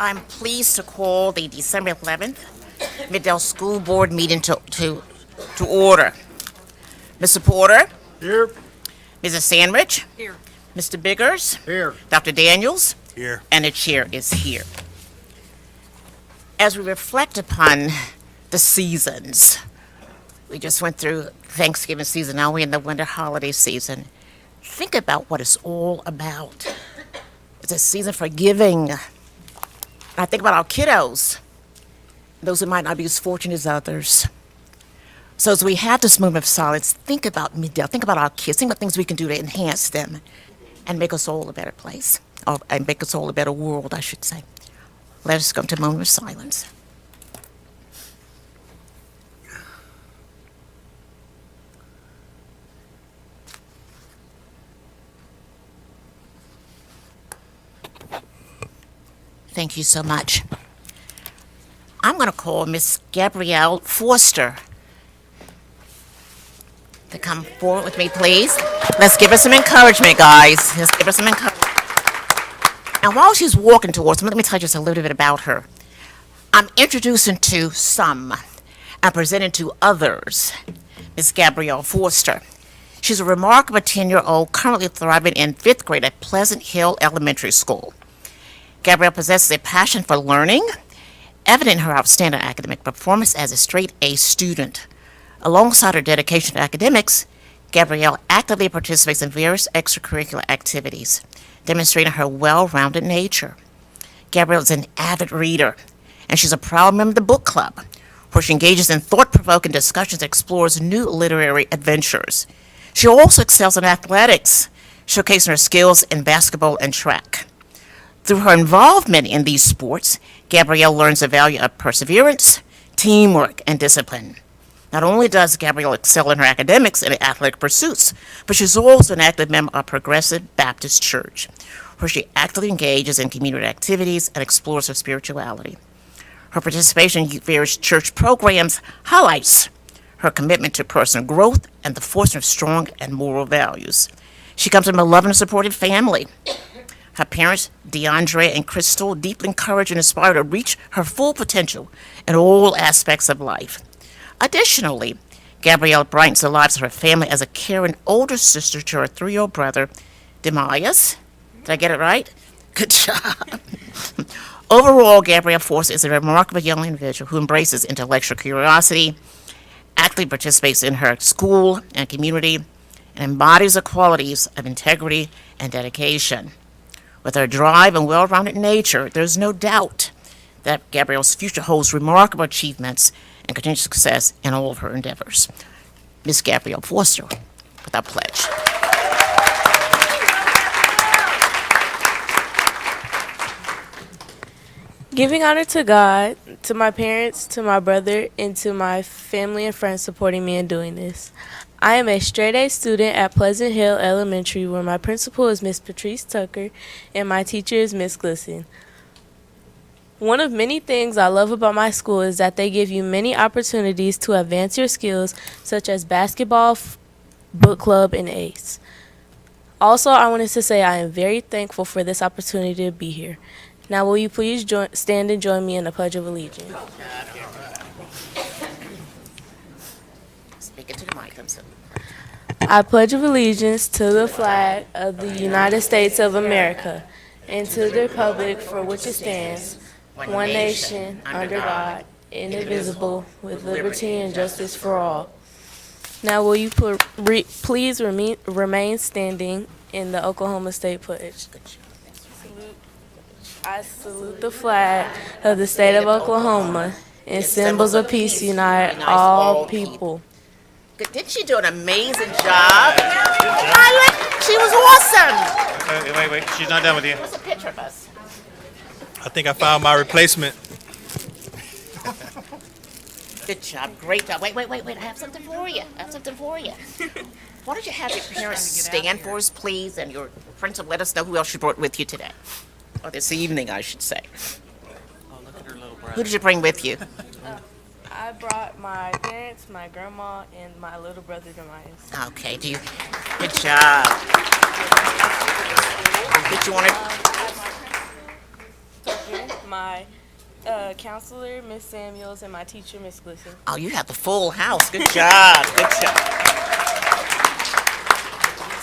I'm pleased to call the December 11th Middle School Board meeting to order. Mr. Porter, Here. Mrs. Sandrich, Here. Mr. Biggers, Here. Dr. Daniels, Here. and the chair is here. As we reflect upon the seasons, we just went through Thanksgiving season, now we're in the winter holiday season. Think about what it's all about. It's a season for giving. I think about our kiddos, those who might not be as fortunate as others. So as we have this moment of silence, think about Middle, think about our kids, think about things we can do to enhance them and make us all a better place, and make us all a better world, I should say. Let us come to a moment of silence. Thank you so much. I'm going to call Miss Gabrielle Forster to come forward with me, please. Let's give her some encouragement, guys. Let's give her some encouragement. And while she's walking towards me, let me tell you just a little bit about her. I'm introducing to some and presenting to others Miss Gabrielle Forster. She's a remarkable 10-year-old currently thriving in 5th grade at Pleasant Hill Elementary School. Gabrielle possesses a passion for learning, evident in her outstanding academic performance as a straight-A student. Alongside her dedication to academics, Gabrielle actively participates in various extracurricular activities, demonstrating her well-rounded nature. Gabrielle is an avid reader, and she's a proud member of the book club, where she engages in thought-provoking discussions and explores new literary adventures. She also excels in athletics, showcasing her skills in basketball and track. Through her involvement in these sports, Gabrielle learns the value of perseverance, teamwork, and discipline. Not only does Gabrielle excel in her academics and athletic pursuits, but she's also an active member of Progressive Baptist Church, where she actively engages in community activities and explores her spirituality. Her participation in various church programs highlights her commitment to personal growth and the fostering of strong and moral values. She comes from a loving and supportive family. Her parents, DeAndre and Crystal, deeply encourage and inspire her to reach her full potential in all aspects of life. Additionally, Gabrielle brightens the lives of her family as a caring older sister to her 3-year-old brother, Demias. Did I get it right? Good job. Overall, Gabrielle Forster is a remarkable young individual who embraces intellectual curiosity, actively participates in her school and community, and embodies the qualities of integrity and dedication. With her drive and well-rounded nature, there's no doubt that Gabrielle's future holds remarkable achievements and continued success in all of her endeavors. Miss Gabrielle Forster, with our pledge. Giving honor to God, to my parents, to my brother, and to my family and friends supporting me in doing this. I am a straight-A student at Pleasant Hill Elementary, where my principal is Miss Patrice Tucker and my teacher is Miss Glisson. One of many things I love about my school is that they give you many opportunities to advance your skills, such as basketball, book club, and ACE. Also, I wanted to say I am very thankful for this opportunity to be here. Now, will you please stand and join me in the Pledge of Allegiance? Speak into the mic, I'm sorry. I pledge allegiance to the flag of the United States of America and to the republic for which it stands, one nation, under God, indivisible, with liberty and justice for all. Now will you please remain standing in the Oklahoma State Pledge. I salute the flag of the state of Oklahoma and symbols of peace unite all people. Didn't she do an amazing job? She was awesome. Wait. She's not done with you. There's a picture of us. I think I found my replacement. Good job. Great job. Wait. I have something for you. Why don't you have your parents stand for us, please, and your friends will let us know who else you brought with you today. Or this evening, I should say. Oh, look at her little brother. Who did you bring with you? I brought my parents, my grandma, and my little brother Demias. Okay, good job. Did you want to? my counselor, Miss Samuels, and my teacher, Miss Glisson. Oh, you have the full house. Good job. Good job.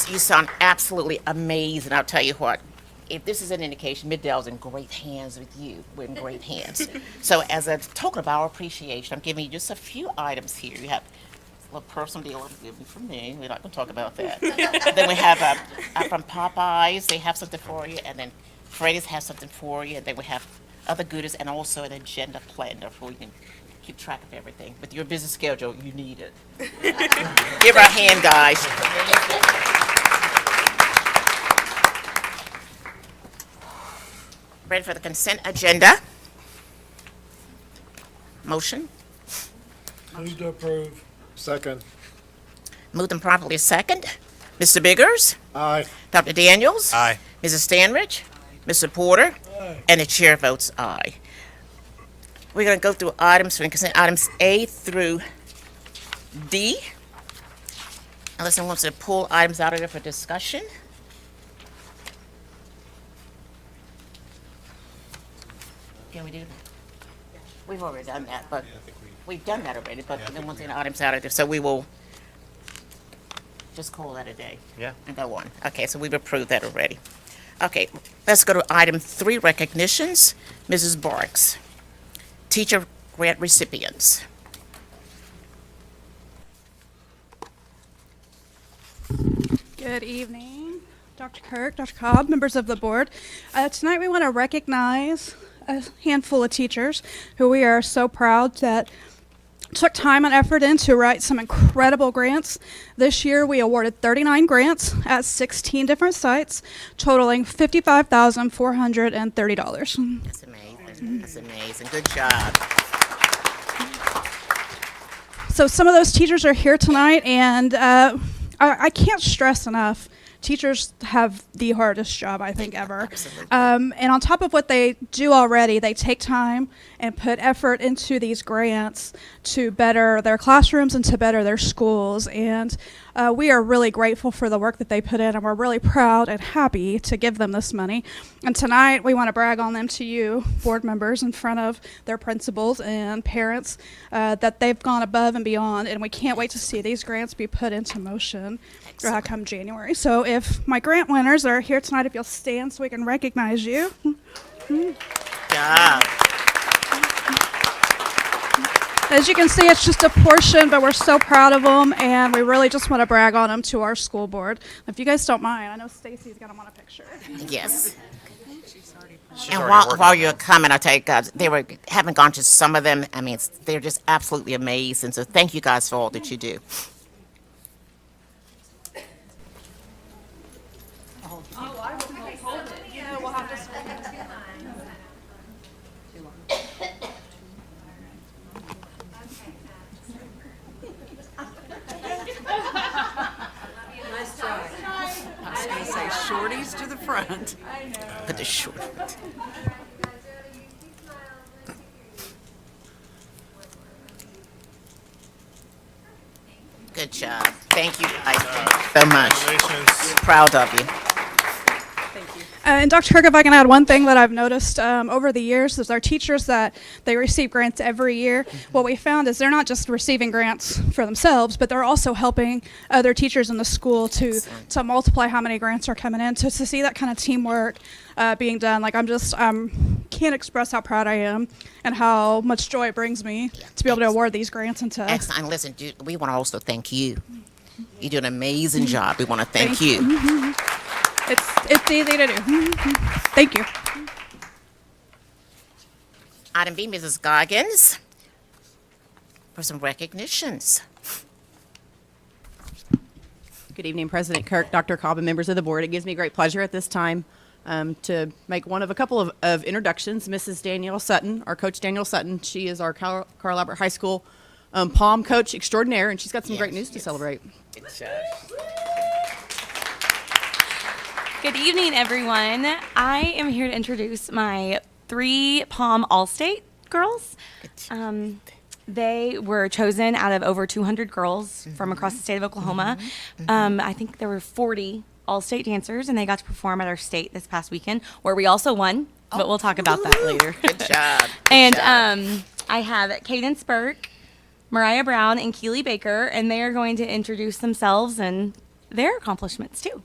You sound absolutely amazing. I'll tell you what. If this is an indication, Mid-Dell's in great hands with you. We're in great hands. So as a token of our appreciation, I'm giving you just a few items here. You have a little personal deal given from me. We're not going to talk about that. Then we have from Popeyes. They have something for you. And then Freddy's has something for you. And then we have other goodies and also an agenda planner where you can keep track of everything. With your busy schedule, you need it. Give her a hand, guys. Ready for the consent agenda? Motion? Move to approve. Second. Moved and properly second. Mr. Biggers? Aye. Dr. Daniels? Aye. Mrs. Stanridge? Mr. Porter? Aye. And the chair votes aye. We're going to go through items from consent, items A through D. Unless someone wants to pull items out of there for discussion. Can we do that? We've already done that, but we've done that already, but then once the items out of there, so we will just call that a day. Yeah. And go on. Okay, so we've approved that already. Okay, let's go to item 3, recognitions. Mrs. Barks, teacher grant recipients. Good evening, Dr. Kirk, Dr. Cobb, members of the board. Tonight we want to recognize a handful of teachers who we are so proud that took time and effort in to write some incredible grants. This year we awarded 39 grants at 16 different sites, totaling $55,430. That's amazing. That's amazing. Good job. So some of those teachers are here tonight, and I can't stress enough, teachers have the hardest job, I think, ever. Absolutely. And on top of what they do already, they take time and put effort into these grants to better their classrooms and to better their schools. And we are really grateful for the work that they put in, and we're really proud and happy to give them this money. And tonight, we want to brag on them to you, board members, in front of their principals and parents, that they've gone above and beyond, and we can't wait to see these grants be put into motion come January. So if my grant winners are here tonight, if you'll stand so we can recognize you. Job. As you can see, it's just a portion, but we're so proud of them, and we really just want to brag on them to our school board. If you guys don't mind, I know Stacy's going to want a picture. Yes. She's And already working while on you're it. coming, I tell you guys, haven't gone to some of them. I mean, they're just absolutely amazing. So thank you guys for all that you do. I was going to say shorties to the front. Put the short. Good job. Thank you guys so much. Congratulations. Proud of you. And Dr. Kirk, if I can add one thing that I've noticed over the years is our teachers that they receive grants every year. What we found is they're not just receiving grants for themselves, but they're also helping other teachers in the school to multiply how many grants are coming in. To see that kind of teamwork being done, like can't express how proud I am and how much joy it brings me to be able to award these grants and to. Excellent. And listen, we want to also thank you. You do an amazing job. We want to thank you. It's easy to do. Thank you. Item B, Mrs. Goggins, for some recognitions. Good evening, President Kirk, Dr. Cobb, and members of the board. It gives me great pleasure at this time to make one of a couple of introductions. Mrs. Danielle Sutton, our coach Danielle Sutton. She is our Carl Albert High School POM coach extraordinaire, and she's got some great news to celebrate. Good job. Good evening, everyone. I am here to introduce my 3 Palm All-State girls. They were chosen out of over 200 girls from across the state of Oklahoma. I think there were 40 All-State dancers, and they got to perform at our state this past weekend, where we also won but we'll talk about that later. Good job. Good And job. I have Cadence Burke, Mariah Brown, and Keely Baker, and they are going to introduce themselves and their accomplishments too.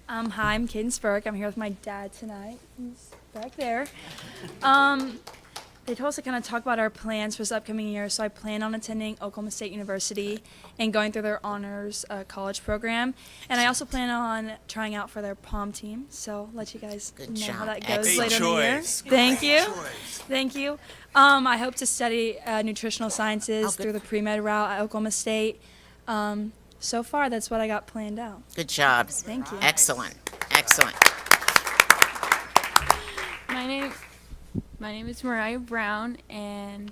Hi, I'm Cadence Burke. I'm here with my dad tonight. He's back there. They told us to kind of talk about our plans for this upcoming year, so I plan on attending Oklahoma State University and going through their honors college program. And I also plan on trying out for their pom team, so I'll let you guys Good know how job. that goes Excellent. later in the year. Thank you. Thank you. I hope to study nutritional sciences good. through the pre-med route at Oklahoma State. So far, that's what I got planned out. Good job. Thank you. Excellent. Excellent. My name is Mariah Brown, and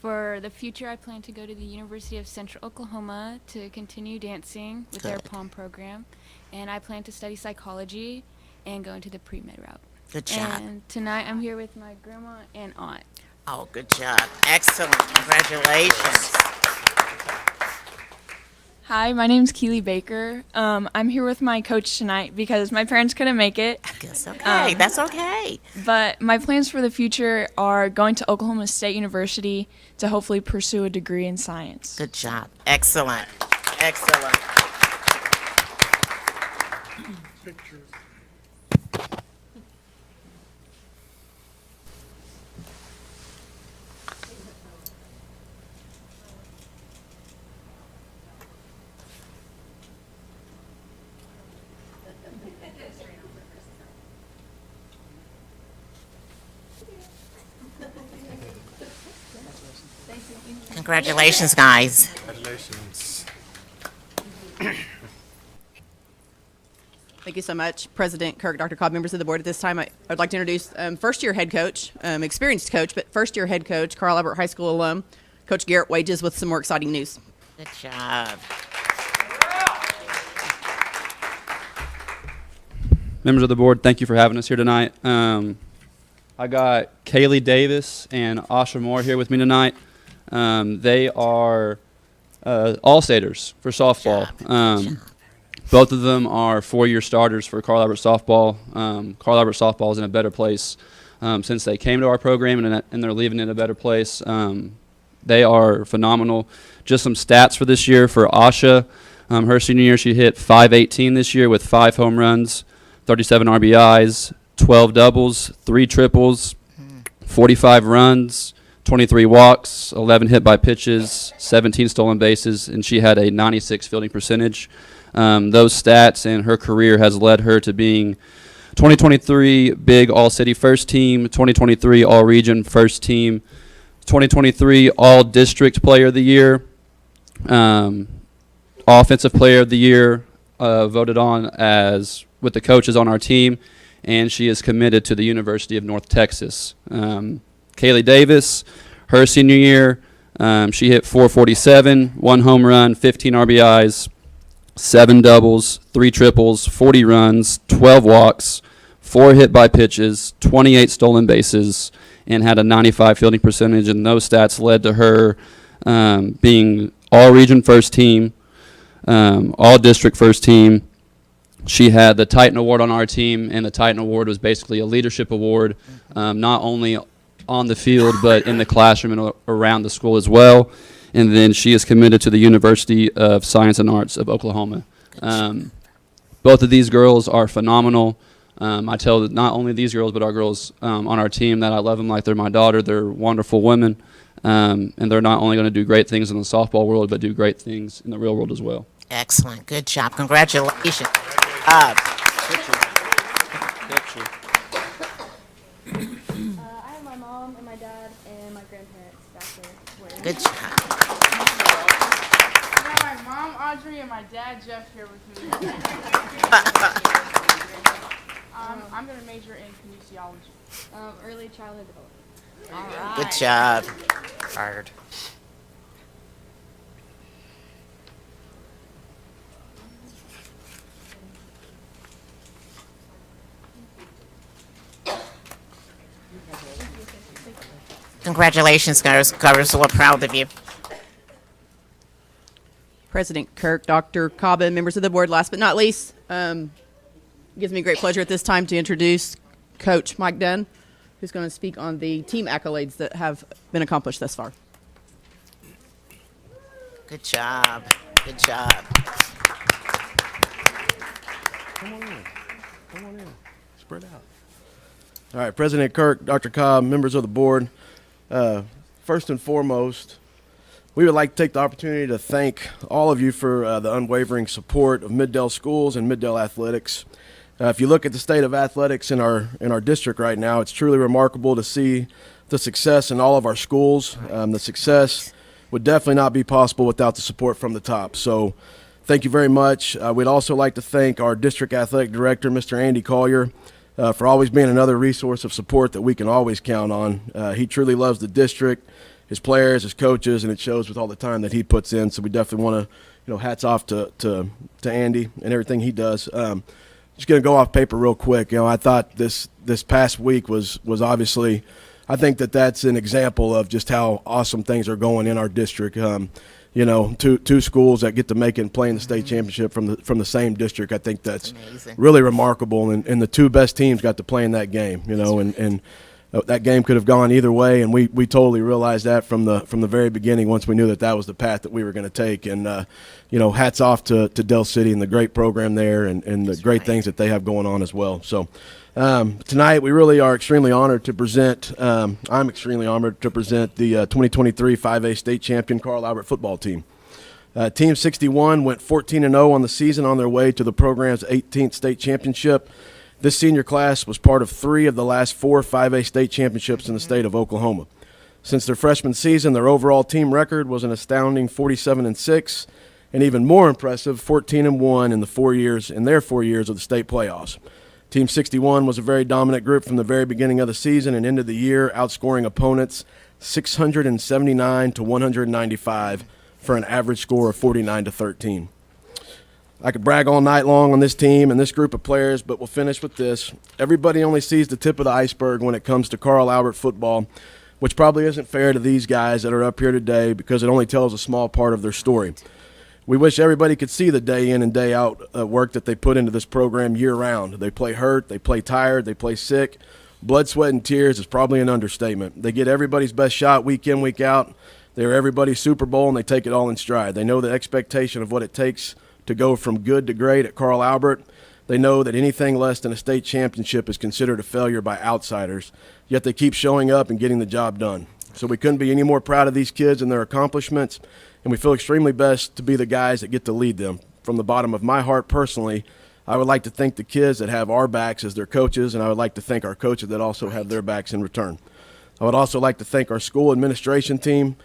for the future, I plan to go to the University of Central Oklahoma to continue dancing with their Good. POM program, and I plan to study psychology and go into the pre-med route. Good job. And tonight, I'm here with my grandma and aunt. Oh, good job. Excellent. Congratulations. Hi, my name's Keely Baker. I'm here with my coach tonight because my parents couldn't make it. That's okay. That's okay. But my plans for the future are going to Oklahoma State University to hopefully pursue a degree in science. Good job. Excellent. Excellent. Pictures. Congratulations, guys. Congratulations. Thank you so much, President Kirk, Dr. Cobb, members of the board. At this time, I'd like to introduce first-year head coach, experienced coach, but first-year head coach, Carl Albert High School alum, Coach Garrett Wages, with some more exciting news. Good job. Members of the board, thank you for having us here tonight. I got Kaylee Davis and Asha Moore here with me tonight. They are all-staters for softball. Both of them are four-year starters for Carl Albert softball. Carl Albert softball is in a better place since they came to our program, and they're leaving it in a better place. They are phenomenal. Just some stats for this year for Asha. Her senior year, she hit .518 this year with 5 home runs, 37 RBIs, 12 doubles, 3 triples, 45 runs, 23 walks, 11 hit by pitches, 17 stolen bases, and she had a 96 fielding percentage. Those stats and her career has led her to being 2023 Big All-City First Team, 2023 All-Region First Team, 2023 All-District Player of the Year, Offensive Player of the Year, voted on as with the coaches on our team, and she is committed to the University of North Texas. Kaylee Davis, her senior year, she hit .447, 1 home run, 15 RBIs, 7 doubles, 3 triples, 40 runs, 12 walks, 4 hit by pitches, 28 stolen bases, and had a 95 fielding percentage. And those stats led to her being all-region first team, all-district first team. She had the Titan Award on our team, and the Titan Award was basically a leadership award, not only on the field but in the classroom and around the school as well. And then she is committed to the University of Science and Arts of Oklahoma. Both of these girls are phenomenal. I tell not only these girls but our girls on our team that I love them like they're my daughter. They're wonderful women, and they're not only going to do great things in the softball world but do great things in the real world as well. Excellent. Good job. Congratulations. I have my mom and my dad and my grandparents back there. Good job. I got my mom, Audrey, and my dad, Jeff, here with me. I'm going to major in kinesiology. Early childhood development. Good job. Fired. Congratulations, guys. We're so proud of you. President Kirk, Dr. Cobb, and members of the board, last but not least, It gives me great pleasure at this time to introduce Coach Mike Dunn, who's going to speak on the team accolades that have been accomplished thus far. Good job. Good job. Come on in. Come on in. Spread out. All right, President Kirk, Dr. Cobb, members of the board. First and foremost, we would like to take the opportunity to thank all of you for the unwavering support of Middale schools and Middale athletics. If you look at the state of athletics in our district right now, it's truly remarkable to see the success in all of our schools. The success would definitely not be possible without the support from the top. So thank you very much. We'd also like to thank our district athletic director, Mr. Andy Collier, for always being another resource of support that we can always count on. He truly loves the district, his players, his coaches, and it shows with all the time that he puts in. So we definitely want to, hats off to Andy and everything he does. Just going to go off paper real quick. I thought this past week was obviously, I think that's an example of just how awesome things are going in our district. Two schools that get to make it and play in the state championship from the same district. I think that's really remarkable, and the two best teams got to play in that game. And that game could have gone either way, and we totally realized that from the very beginning. Once we knew that was the path that we were going to take, and hats off to Dell City and the great program there, and the great things that they have going on as well. So. Tonight, we really are extremely honored to present. I'm extremely honored to present the 2023 5A state champion Carl Albert football team. Team 61 went 14-0 on the season on their way to the program's 18th state championship. This senior class was part of 3 of the last 4 5A state championships in the state of Oklahoma. Since their freshman season, their overall team record was an astounding 47-6, and even more impressive, 14-1 in their 4 years of the state playoffs. Team 61 was a very dominant group from the very beginning of the season and into the year, outscoring opponents 679 to 195 for an average score of 49-13. I could brag all night long on this team and this group of players, but we'll finish with this. Everybody only sees the tip of the iceberg when it comes to Carl Albert football, which probably isn't fair to these guys that are up here today because it only tells a small part of their story. We wish everybody could see the day in and day out work that they put into this program year round. They play hurt, they play tired, they play sick. Blood, sweat, and tears is probably an understatement. They get everybody's best shot week in, week out. They're everybody's Super Bowl, and they take it all in stride. They know the expectation of what it takes to go from good to great at Carl Albert. They know that anything less than a state championship is considered a failure by outsiders, yet they keep showing up and getting the job done. So we couldn't be any more proud of these kids and their accomplishments, and we feel extremely blessed to be the guys that get to lead them. From the bottom of my heart personally, I would like to thank the kids that have our backs as their coaches, and I would like to thank our coaches that also have their backs in return. I would also like to thank our school administration team,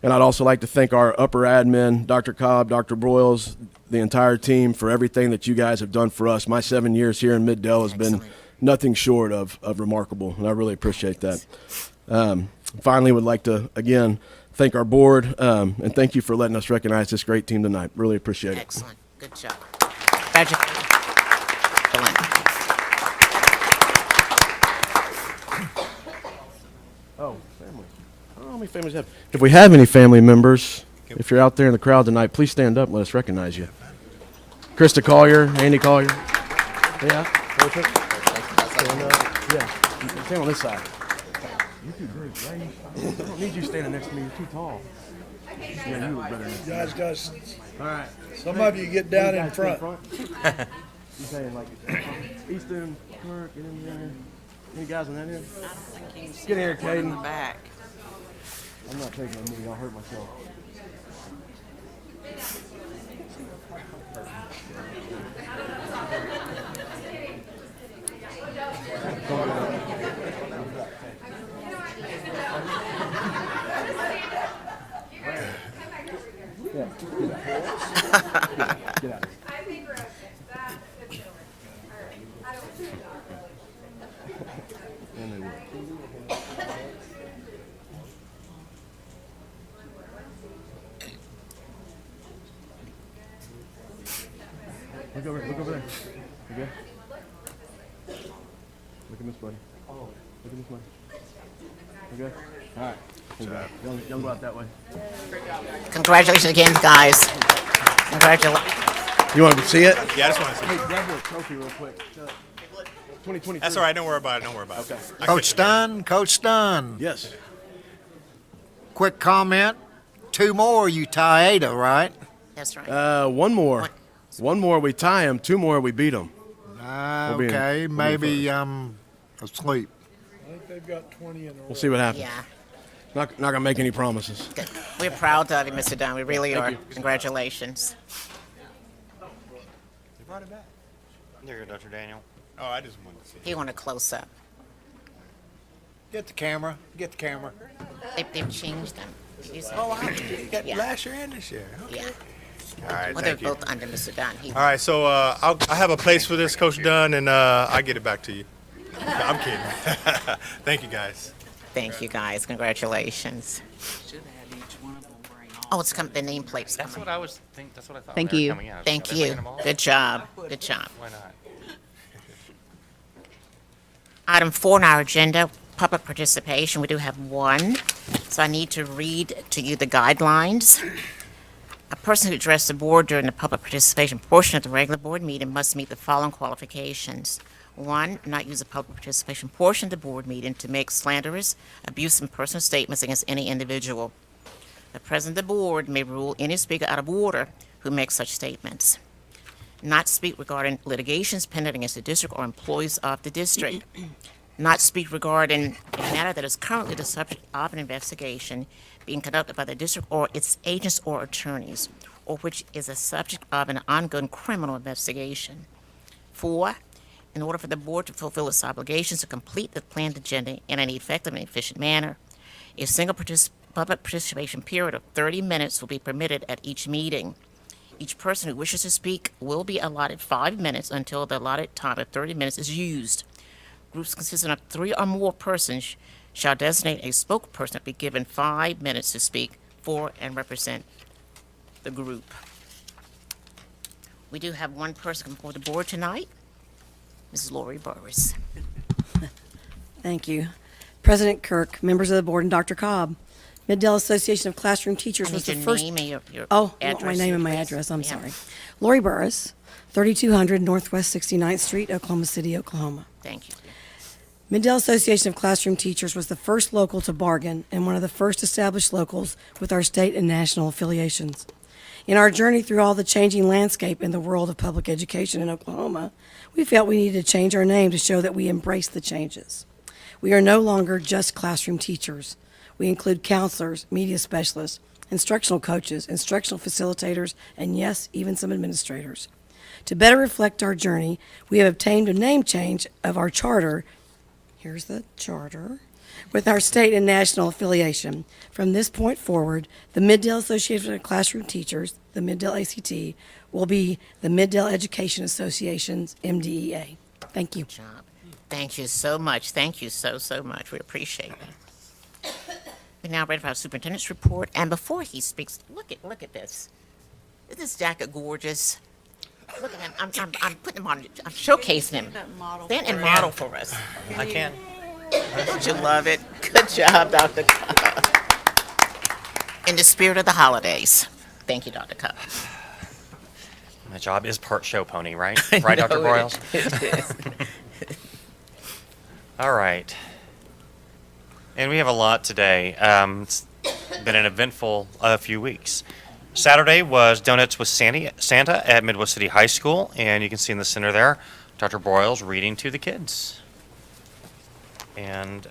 and I'd also like to thank our upper admin, Dr. Cobb, Dr. Broyles, the entire team for everything that you guys have done for us. My 7 years here in Middale has been nothing short of remarkable, and I really appreciate that. Finally, would like to, again, thank our board, and thank you for letting us recognize this great team tonight. Really appreciate it. Excellent. Good job. Congratulations. Oh, family. I don't know how many families have. If we have any family members, if you're out there in the crowd tonight, please stand up and let us recognize you. Krista Collier, Andy Collier. Yeah. Stand up. Yeah. Stand on this side. You're too big, right? I don't need you standing next to me. You're too tall. Yeah, you look better than You guys got. All right. Some of you get down in front. You saying like Easton, Kirk, get in there. Any guys on that end? Get in here, Caden. Back. I'm not taking a knee. I'll hurt myself. Get out. Look over there. Okay. Look at Miss Buddy. Look at Miss Buddy. Okay. All right. Young go out that way. Congratulations again, guys. Congratulations. You want to see it? Yeah, I just want to see. Hey, grab a trophy real quick. 2023. That's all right. Don't worry about it. Don't worry about it. Okay. Coach Dunn, Coach Dunn. Yes. Quick comment. 2 more, you tie Ada, right? That's right. One more. One more, we tie them. 2 more, we beat them. We'll be in- Okay, we'll be maybe first. I'm asleep. I think they've got 20 in a row. We'll see what happens. Yeah. Not gonna make any promises. Good. We're proud of you, Mr. Dunn. We really Thank are. you. Congratulations. You brought it back. There you go, Dr. Daniel. Oh, I just wanted to see. He want a close up. Get the camera. Get the camera. They've changed them. Oh, wow. You got Yeah. last year and this year. Okay. Yeah. All right, Well, they're thank you. both under Mr. Dunn. He, All right, so I have a place for this, Coach Dunn, and I'll get it back to you. I'm kidding. Thank you, guys. Thank you, guys. Congratulations. Should have each one of them wearing all. Oh, it's coming. The nameplate's That's coming. what I was think. That's what I thought. Thank when they you. were coming out. Thank Are they you. bringing them all? Good job. Good job. Why not? Item 4 on our agenda, public participation. We do have one, so I need to read to you the guidelines. A person who addressed the board during the public participation portion of the regular board meeting must meet the following qualifications. 1, not use the public participation portion of the board meeting to make slanderous, abusive, and personal statements against any individual. The president of the board may rule any speaker out of order who makes such statements. Not speak regarding litigations pending against the district or employees of the district. Not speak regarding a matter that is currently the subject of an investigation being conducted by the district or its agents or attorneys, or which is a subject of an ongoing criminal investigation. 4, in order for the board to fulfill its obligations to complete the planned agenda in an effective and efficient manner, a single public participation period of 30 minutes will be permitted at each meeting. Each person who wishes to speak will be allotted 5 minutes until the allotted time of 30 minutes is used. Groups consisting of 3 or more persons shall designate a spokesperson to be given 5 minutes to speak for and represent the group. We do have one person come before the board tonight, Mrs. Lori Burris. Thank you. President Kirk, members of the board, and Dr. Cobb. Middale Association of Classroom Teachers I was need the your first. name and your Oh, you address. want my name and my please. address. I'm Yeah. sorry. Lori Burris, 3200 Northwest 69th Street, Oklahoma City, Oklahoma. Thank you. Middale Association of Classroom Teachers was the first local to bargain and one of the first established locals with our state and national affiliations. In our journey through all the changing landscape in the world of public education in Oklahoma, we felt we needed to change our name to show that we embrace the changes. We are no longer just classroom teachers. We include counselors, media specialists, instructional coaches, instructional facilitators, and yes, even some administrators. To better reflect our journey, we have obtained a name change of our charter. Here's the charter. With our state and national affiliation. From this point forward, the Middale Association of Classroom Teachers, the Middale ACT, will be the Middale Education Association's MDEA. Thank you. Good job. Thank you so much. Thank you so much. We appreciate that. We're now ready for our superintendent's report. And before he speaks, look at this. Isn't this jacket gorgeous? Look at him. I'm putting him on. I'm showcasing him. Stand and model for us. I can. Don't you love it? Good job, Dr. Cobb. In the spirit of the holidays. Thank you, Dr. Cobb. My job is part show pony, right? Right, Dr. Broyles? It is. All right. And we have a lot today. It's been an eventful few weeks. Saturday was Donuts with Santa at Midwest City High School, and you can see in the center there, Dr. Broyles reading to the kids. And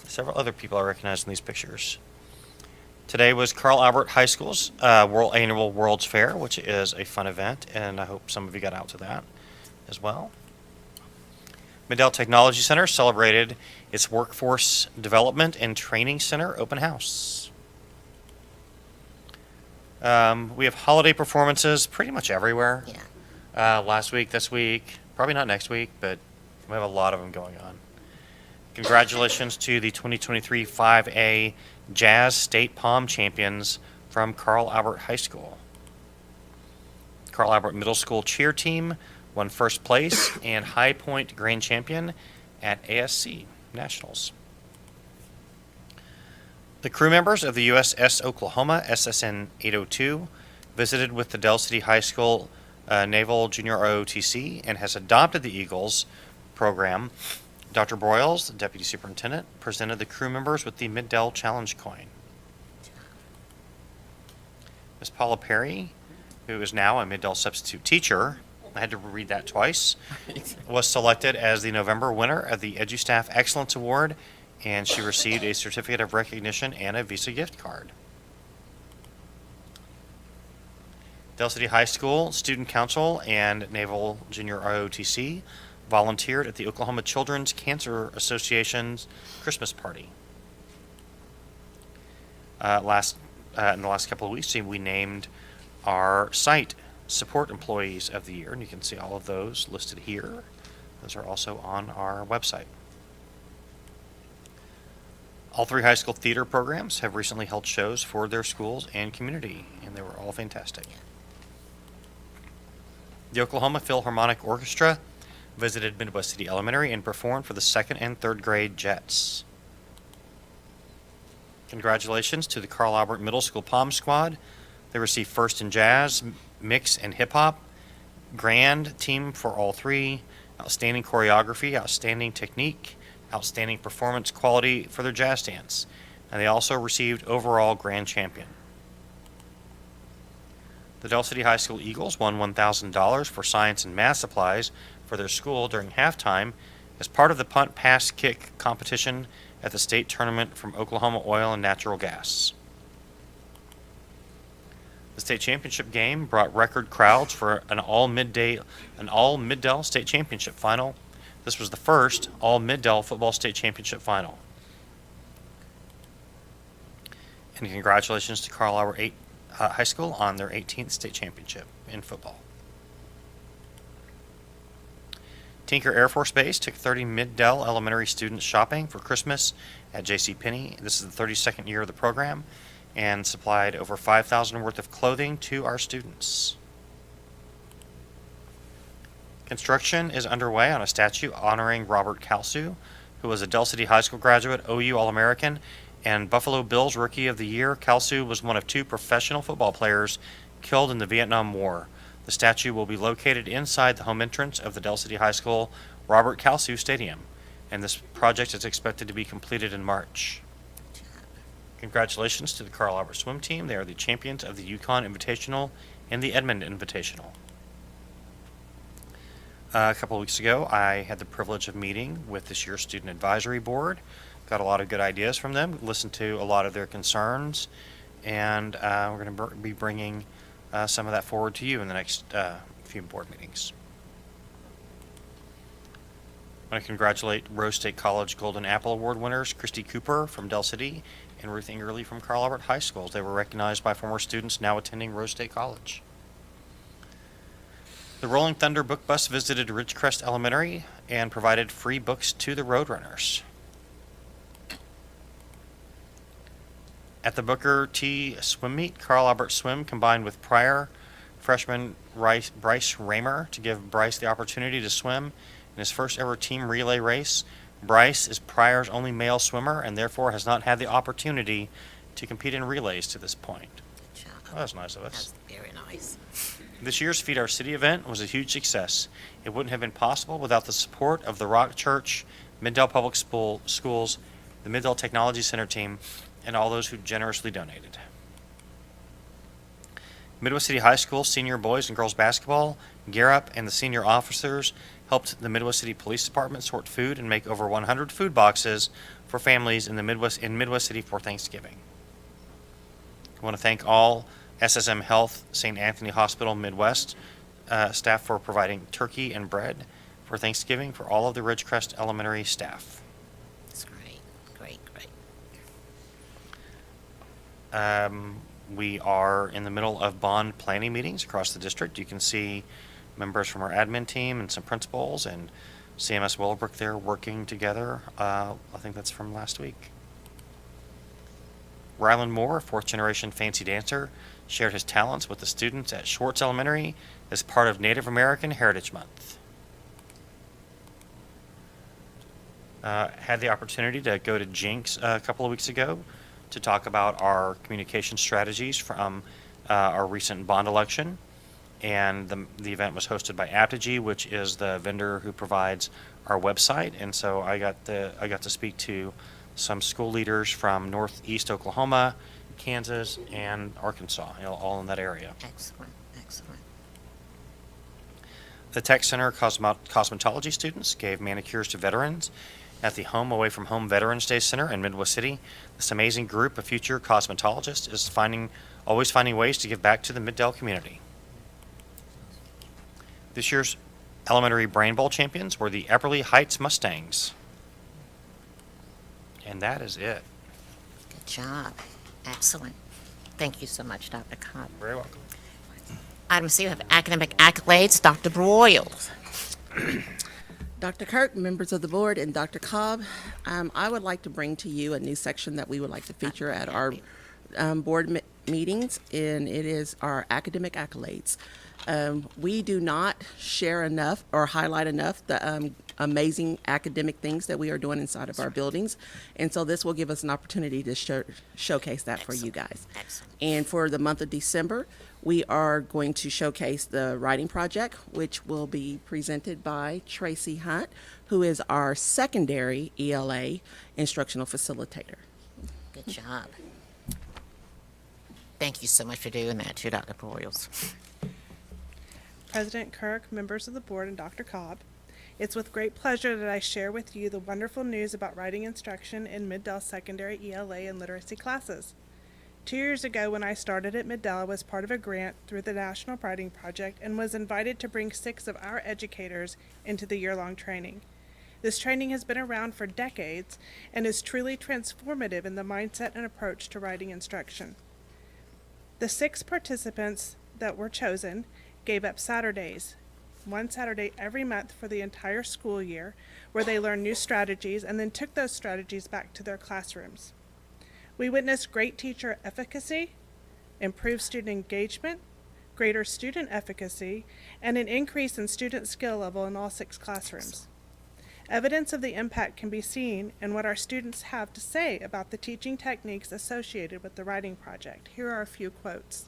several other people I recognize in these pictures. Today was Carl Albert High School's annual World's Fair, which is a fun event, and I hope some of you got out to that as well. Middale Technology Center celebrated its Workforce Development and Training Center open house. We have holiday performances pretty much everywhere. Yeah. Last week, this week, probably not next week, but we have a lot of them going on. Congratulations to the 2023 5A Jazz State Pom champions from Carl Albert High School. Carl Albert Middle School cheer team won first place and High Point grand champion at ASC Nationals. The crew members of the USS Oklahoma SSN 802 visited with the Del City High School Naval Junior ROTC and has adopted the Eagles program. Dr. Broyles, the Deputy Superintendent, presented the crew members with the Mid-Dell Challenge coin. Ms. Paula Perry, who is now a Mid-Dell substitute teacher, I had to read that twice, was selected as the November winner of the EduStaff Excellence Award, and she received a certificate of recognition and a Visa gift card. Del City High School Student Council and Naval Junior ROTC volunteered at the Oklahoma Children's Cancer Association's Christmas party. In the last couple of weeks, we named our site support employees of the year, and you can see all of those listed here. Those are also on our website. All three high school theater programs have recently held shows for their schools and community, and they were all fantastic. The Oklahoma Philharmonic Orchestra visited Midwest City Elementary and performed for the 2nd and 3rd grade Jets. Congratulations to the Carl Albert Middle School Pom Squad. They received first in jazz, mix, and hip hop. Grand team for all three. Outstanding choreography, outstanding technique, outstanding performance quality for their jazz dance. And they also received overall grand champion. The Del City High School Eagles won $1,000 for science and math supplies for their school during halftime as part of the punt pass kick competition at the state tournament from Oklahoma Oil and Natural Gas. The state championship game brought record crowds for an all Mid-Dell state championship final. This was the first all Mid-Dell football state championship final. And congratulations to Carl Albert High School on their 18th state championship in football. Tinker Air Force Base took 30 Mid-Dell elementary students shopping for Christmas at JCPenney. This is the 32nd year of the program and supplied over $5,000 worth of clothing to our students. Construction is underway on a statue honoring Robert Kalsu, who was a Del City High School graduate, OU All-American, and Buffalo Bills Rookie of the Year. Kalsu was one of 2 professional football players killed in the Vietnam War. The statue will be located inside the home entrance of the Del City High School Robert Kalsu Stadium, and this project is expected to be completed in March. Congratulations to the Carl Albert swim team. They are the champions of the Yukon Invitational and the Edmond Invitational. A couple of weeks ago, I had the privilege of meeting with this year's Student Advisory Board. Got a lot of good ideas from them, listened to a lot of their concerns, and we're going to be bringing some of that forward to you in the next few board meetings. I want to congratulate Rose State College Golden Apple Award winners Christy Cooper from Del City and Ruth Ingerly from Carl Albert High Schools. They were recognized by former students now attending Rose State College. The Rolling Thunder Book Bus visited Ridgecrest Elementary and provided free books to the Roadrunners. At the Booker T swim meet, Carl Albert Swim combined with Pryor freshman Bryce Raymer to give Bryce the opportunity to swim in his first ever team relay race. Bryce is Pryor's only male swimmer and therefore has not had the opportunity to compete in relays to this point. Good job. Well, that's nice of us. That's very nice. This year's Feed Our City event was a huge success. It wouldn't have been possible without the support of the Rock Church, Mid-Dell Public Schools, the Mid-Dell Technology Center team, and all those who generously donated. Midwest City High School senior boys and girls basketball, Gear Up, and the senior officers helped the Midwest City Police Department sort food and make over 100 food boxes for families in Midwest City for Thanksgiving. I want to thank all SSM Health, St. Anthony Hospital Midwest staff for providing turkey and bread for Thanksgiving for all of the Ridgecrest Elementary staff. That's great. Great. We are in the middle of bond planning meetings across the district. You can see members from our admin team and some principals and CMS Willowbrook there working together. I think that's from last week. Ryland Moore, a fourth-generation fancy dancer, shared his talents with the students at Schwartz Elementary as part of Native American Heritage Month. Had the opportunity to go to Jinx a couple of weeks ago to talk about our communication strategies from our recent bond election. and the event was hosted by Apogee, which is the vendor who provides our website. And so I got to speak to some school leaders from Northeast Oklahoma, Kansas, and Arkansas, all in that area. Excellent, excellent. The Tech Center cosmetology students gave manicures to veterans at the Home Away from Home Veterans Day Center in Midwest City. This amazing group of future cosmetologists is always finding ways to give back to the Mid-Del community. This year's elementary Brain Bowl champions were the Epperly Heights Mustangs. And that is it. Good job. Excellent. Thank you so much, Dr. Cobb. Very welcome. Item C, we have academic accolades. Dr. Broyles. Dr. Kirk, members of the board, and Dr. Cobb, I would like to bring to you a new section that we would like to feature at our board meetings, and it is our academic accolades. We do not share enough or highlight enough the amazing academic things that we are doing inside of our buildings, and so this will give us an opportunity to showcase that for you guys. And for the month of December, we are going to showcase the writing project, which will be presented by Tracy Hunt, who is our secondary ELA instructional facilitator. Good job. Thank you so much for doing that too, Dr. Broyles. President Kirk, members of the board, and Dr. Cobb, it's with great pleasure that I share with you the wonderful news about writing instruction in Mid-Del secondary ELA and literacy classes. 2 years ago, when I started at Mid-Del, I was part of a grant through the National Writing Project and was invited to bring 6 of our educators into the year-long training. This training has been around for decades and is truly transformative in the mindset and approach to writing instruction. The 6 participants that were chosen gave up Saturdays, one Saturday every month for the entire school year, where they learned new strategies and then took those strategies back to their classrooms. We witnessed great teacher efficacy, improved student engagement, greater student efficacy, and an increase in student skill level in all 6 classrooms. Evidence of the impact can be seen in what our students have to say about the teaching techniques associated with the writing project. Here are a few quotes.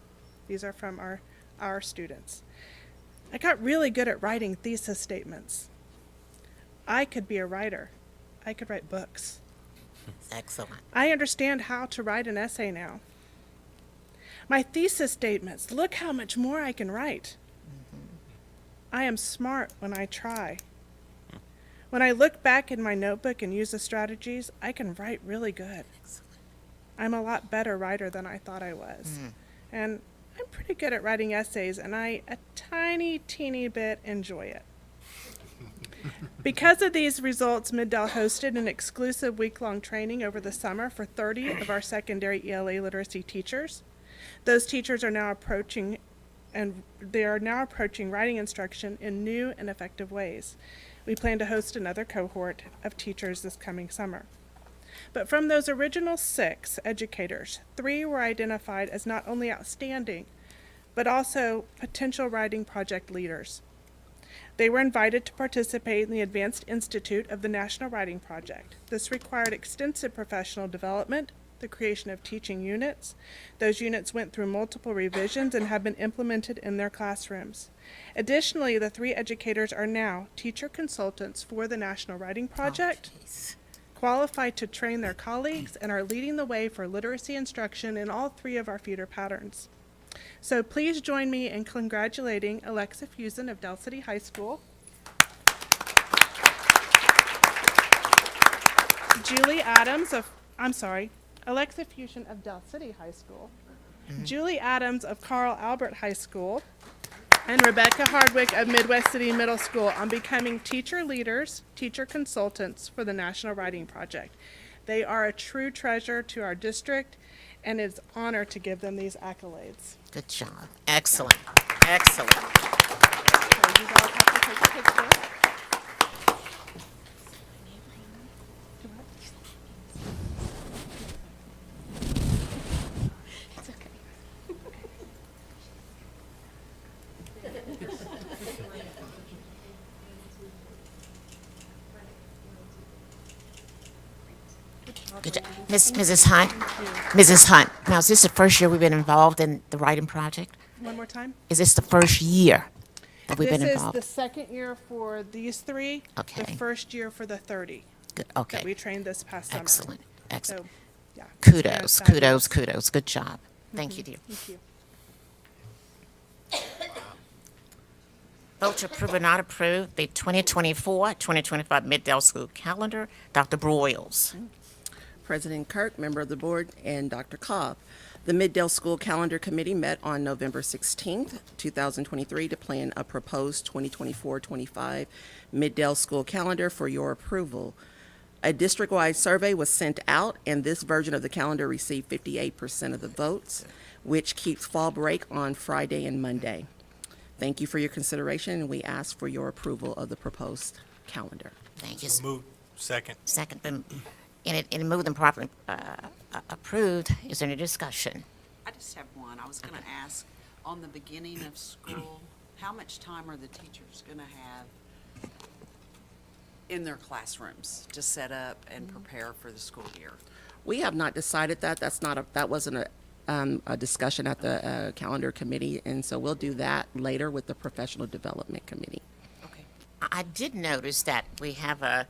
These are from our students. I got really good at writing thesis statements. I could be a writer. I could write books. Excellent. I understand how to write an essay now. My thesis statements, look how much more I can write. I am smart when I try. When I look back in my notebook and use the strategies, I can write really good. I'm a lot better writer than I thought I was. And I'm pretty good at writing essays, and I a tiny, teeny bit enjoy it. Because of these results, Mid-Del hosted an exclusive week-long training over the summer for 30 of our secondary ELA literacy teachers. Those teachers are now approaching writing instruction in new and effective ways. We plan to host another cohort of teachers this coming summer. But from those original 6 educators, 3 were identified as not only outstanding, but also potential writing project leaders. They were invited to participate in the Advanced Institute of the National Writing Project. This required extensive professional development, the creation of teaching units. Those units went through multiple revisions and have been implemented in their classrooms. Additionally, the 3 educators are now teacher consultants for the National Writing Project, qualified to train their colleagues, and are leading the way for literacy instruction in all 3 of our feeder patterns. So please join me in congratulating Alexa Fusen of Del City High School, Alexa Fusion of Del City High School, Julie Adams of Carl Albert High School, and Rebecca Hardwick of Midwest City Middle School on becoming teacher leaders, teacher consultants for the National Writing Project. They are a true treasure to our district, and it's an honor to give them these accolades. Good job. Excellent. Excellent. So you guys have to take a picture. It's okay. Good job. Mrs. Hunt. Mrs. Hunt. Now, is this the first year we've been involved in the writing project? One more time. Is this the first year that we've This been is involved? the second year for these three. Okay. The first year for the 30 Good. Okay. that we trained this past summer. Excellent. Excellent. So, yeah. it's been Kudos, fabulous. kudos, kudos. Good job. Thank you, dear. Thank you. Vote to approve or not approve the 2024-2025 Middle School calendar. Dr. Broyles. President Kirk, member of the board, and Dr. Cobb. The Middale School Calendar Committee met on November 16th, 2023 to plan a proposed 2024-25 Middale School calendar for your approval. A district-wide survey was sent out, and this version of the calendar received 58% of the votes, which keeps fall break on Friday and Monday. Thank you for your consideration, and we ask for your approval of the proposed calendar. Thank you. Move. Second. Second, been, and moved and properly approved. Is there any discussion? I just have one. I was going to ask, on the beginning of school, how much time are the teachers going to have in their classrooms to set up and prepare for the school year? We have not decided that. That wasn't a discussion at the calendar committee, and so we'll do that later with the professional development committee. I did notice that we have the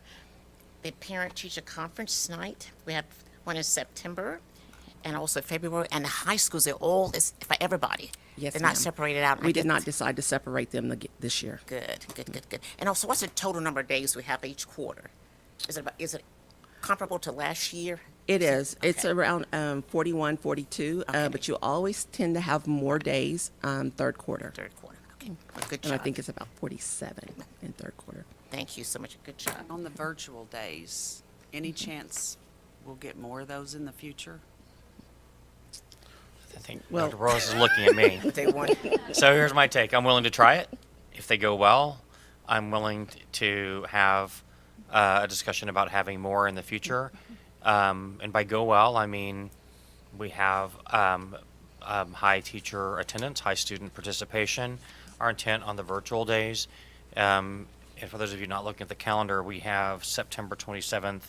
parent-teacher conference night. We have one in September and also February, and the high schools, they're all, it's for everybody. Yes, They're not ma'am. separated out. We did not decide to separate them this year. Good, good, good, good. And also, what's the total number of days we have each quarter? Is it comparable to last year? It is. It's around 41, 42, but you always tend to have more days third quarter. Third quarter, okay. Well, good And I job. think it's about 47 in third quarter. Thank you so much. Good job. On the virtual days, any chance we'll get more of those in the future? I think Well- Dr. Rose is looking at me. They want. So here's my take. I'm willing to try it. If they go well, I'm willing to have a discussion about having more in the future. And by go well, I mean we have high teacher attendance, high student participation. Our intent on the virtual days, and for those of you not looking at the calendar, we have September 27th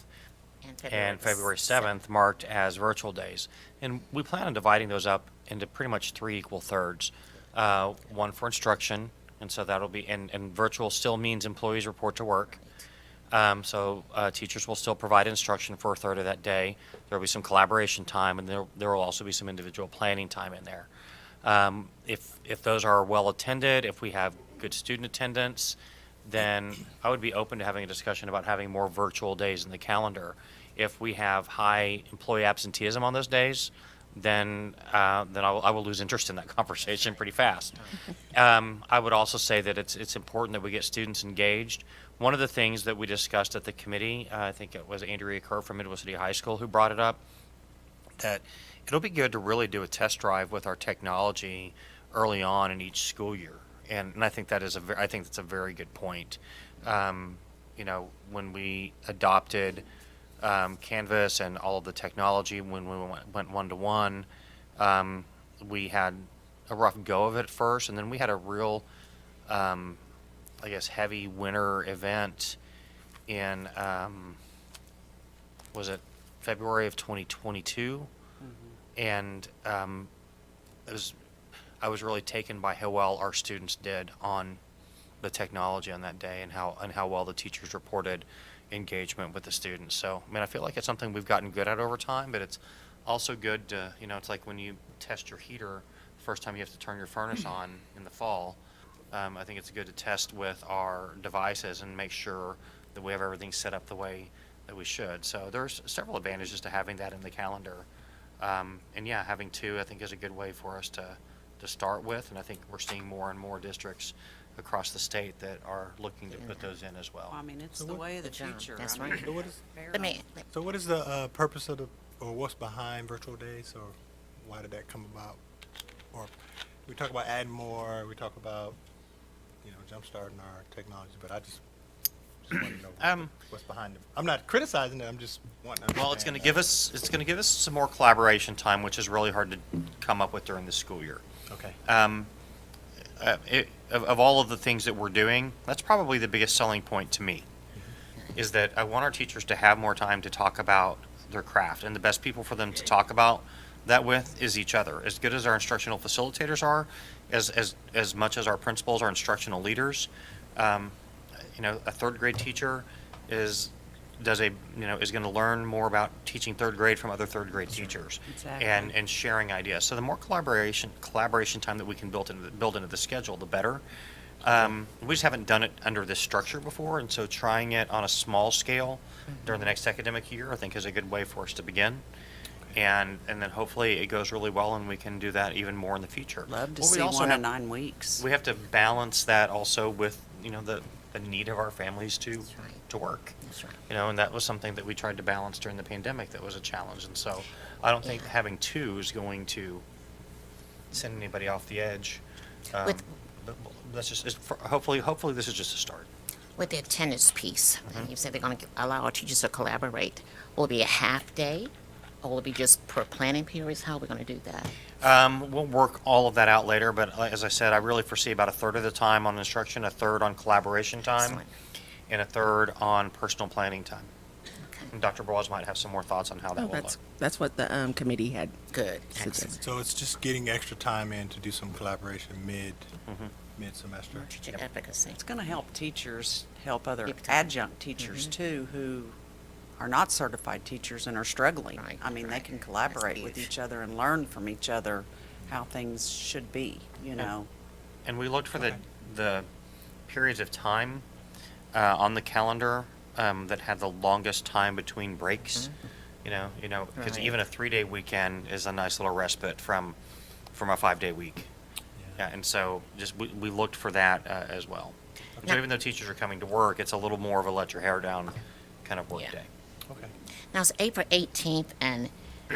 and February 7th marked as virtual days. And we plan on dividing those up into pretty much 3 equal thirds. One for instruction, and so that'll be, and virtual still means employees report to work. So teachers will still provide instruction for a third of that day. There will be some collaboration time, and there will also be some individual planning time in there. If those are well attended, if we have good student attendance, then I would be open to having a discussion about having more virtual days in the calendar. If we have high employee absenteeism on those days, then I will lose interest in that conversation pretty fast. I would also say that it's important that we get students engaged. One of the things that we discussed at the committee, I think it was Andrea Kerr from Midwest City High School who brought it up, that it'll be good to really do a test drive with our technology early on in each school year. And I think that is I think that's a very good point. You know, when we adopted Canvas and all of the technology, when we went one-to-one, we had a rough go of it at first, and then we had a real, I guess, heavy winter event in, was it February of 2022? And I was really taken by how well our students did on the technology on that day, and how well the teachers reported engagement with the students. So, I mean, I feel like it's something we've gotten good at over time, but it's also good to, you know, it's like when you test your heater, the first time you have to turn your furnace on in the fall. I think it's good to test with our devices and make sure that we have everything set up the way that we should. So there's several advantages to having that in the calendar. And yeah, having 2, I think, is a good way for us to start with, and I think we're seeing more and more districts across the state that are looking to put those in as well. I mean, it's the way of the future. That's I mean, right. So what is, very so what is the purpose of or what's behind virtual days, or why did that come about? Or we talk about adding more, we talk about, you know, jumpstarting our technology, but I just want to know what's behind it. I'm not criticizing it. I'm just wanting to understand. Well, it's going to give us some more collaboration time, which is really hard to come up with during the school year. Okay. Of all of the things that we're doing, that's probably the biggest selling point to me, is that I want our teachers to have more time to talk about their craft, and the best people for them to talk about that with is each other. As good as our instructional facilitators are, as much as our principals are instructional leaders, a third grade teacher is going to learn more about teaching third grade from other third grade teachers. Exactly. And sharing ideas. So the more collaboration time that we can build into the schedule, the better. We just haven't done it under this structure before, and so trying it on a small scale during the next academic year, I think, is a good way for us to begin. And then hopefully it goes really well, and we can do that even more in the future. Love to Well, we see also one have- in 9 weeks. We have to balance that also with the need of our families to work. That's right. And that was something that we tried to balance during the pandemic. That was a challenge, and so I don't think having two is going to send anybody off the edge. With- But that's hopefully this is just a start. With the attendance piece, you said they're going to allow our teachers to collaborate. Will it be a half day, or will it be just per planning periods? How are we going to do that? We'll work all of that out later, but as I said, I really foresee about a third of the time on instruction, a third on collaboration time, Excellent. and a third on personal planning time. And Dr. Boaz might have some more thoughts on how that will look. That's what the committee had Good. suggested. So it's just getting extra time in to do some collaboration mid-semester. Teacher efficacy. It's going to help teachers help other Big time. adjunct teachers too who are not certified teachers and are struggling. Right, I mean, they right. can collaborate with huge. each other and learn from each other how things should be, And we looked for the periods of time on the calendar that had the longest time between breaks. Because Right. even a 3-day weekend is a nice little respite from a 5-day week. Yeah, and so just we looked for that as well. So Now- even though teachers are coming to work, it's a little more of a let your hair down kind of work Yeah. day. Okay. Now, it's April 18th and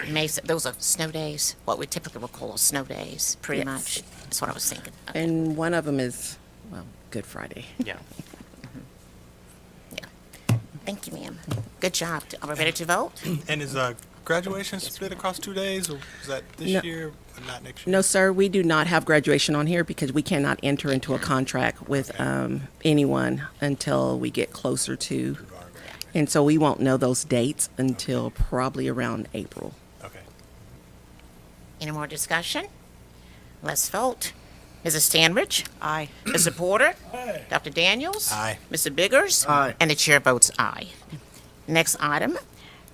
May, those are snow days, what we typically would call snow days, pretty Yes. much. That's what I was thinking. Okay. And one of them is, Good Friday. Yeah. Thank you, ma'am. Good job. Are we ready to vote? And is graduation split across 2 days, or is that this No. year or not next year? No, sir, we do not have graduation on here because we cannot enter into a contract with anyone until we get closer to. And so we won't know those dates until probably around April. Okay. Any more discussion? Let's vote. Mrs. Stanridge? Aye. Mr. Porter? Aye. Dr. Daniels? Aye. Mr. Biggers? Aye. And the chair votes aye. Next item,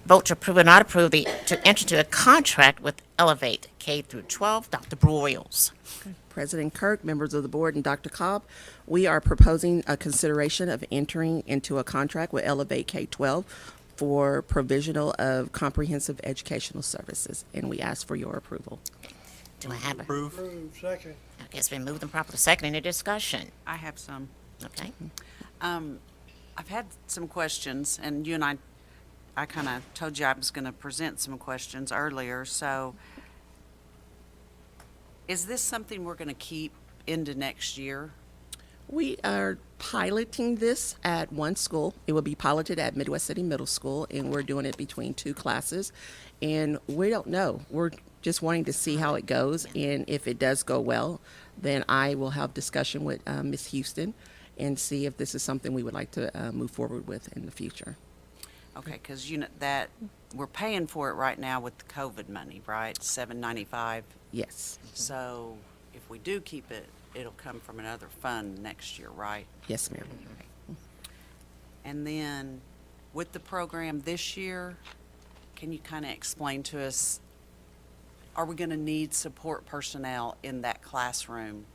vote to approve or not approve to enter into a contract with Elevate K through 12. Dr. Broyles. President Kirk, members of the board, and Dr. Cobb, we are proposing a consideration of entering into a contract with Elevate K-12 for provisional of comprehensive educational services, and we ask for your approval. Do I have a? Approve. Approved, second. Okay, it's been moved and properly second. Any discussion? I have some. Okay. I've had some questions, and you and I kind of told you I was going to present some questions earlier. So, is this something we're going to keep into next year? We are piloting this at one school. It will be piloted at Midwest City Middle School, and we're doing it between 2 classes. And we don't know. We're just wanting to see how it goes, and if it does go well, then I will have discussion with Ms. Houston and see if this is something we would like to move forward with in the future. Okay, because that we're paying for it right now with the COVID money, right? $795. Yes. So, if we do keep it, it'll come from another fund next year, right? Yes, ma'am. And then with the program this year, can you kind of explain to us, are we going to need support personnel in that classroom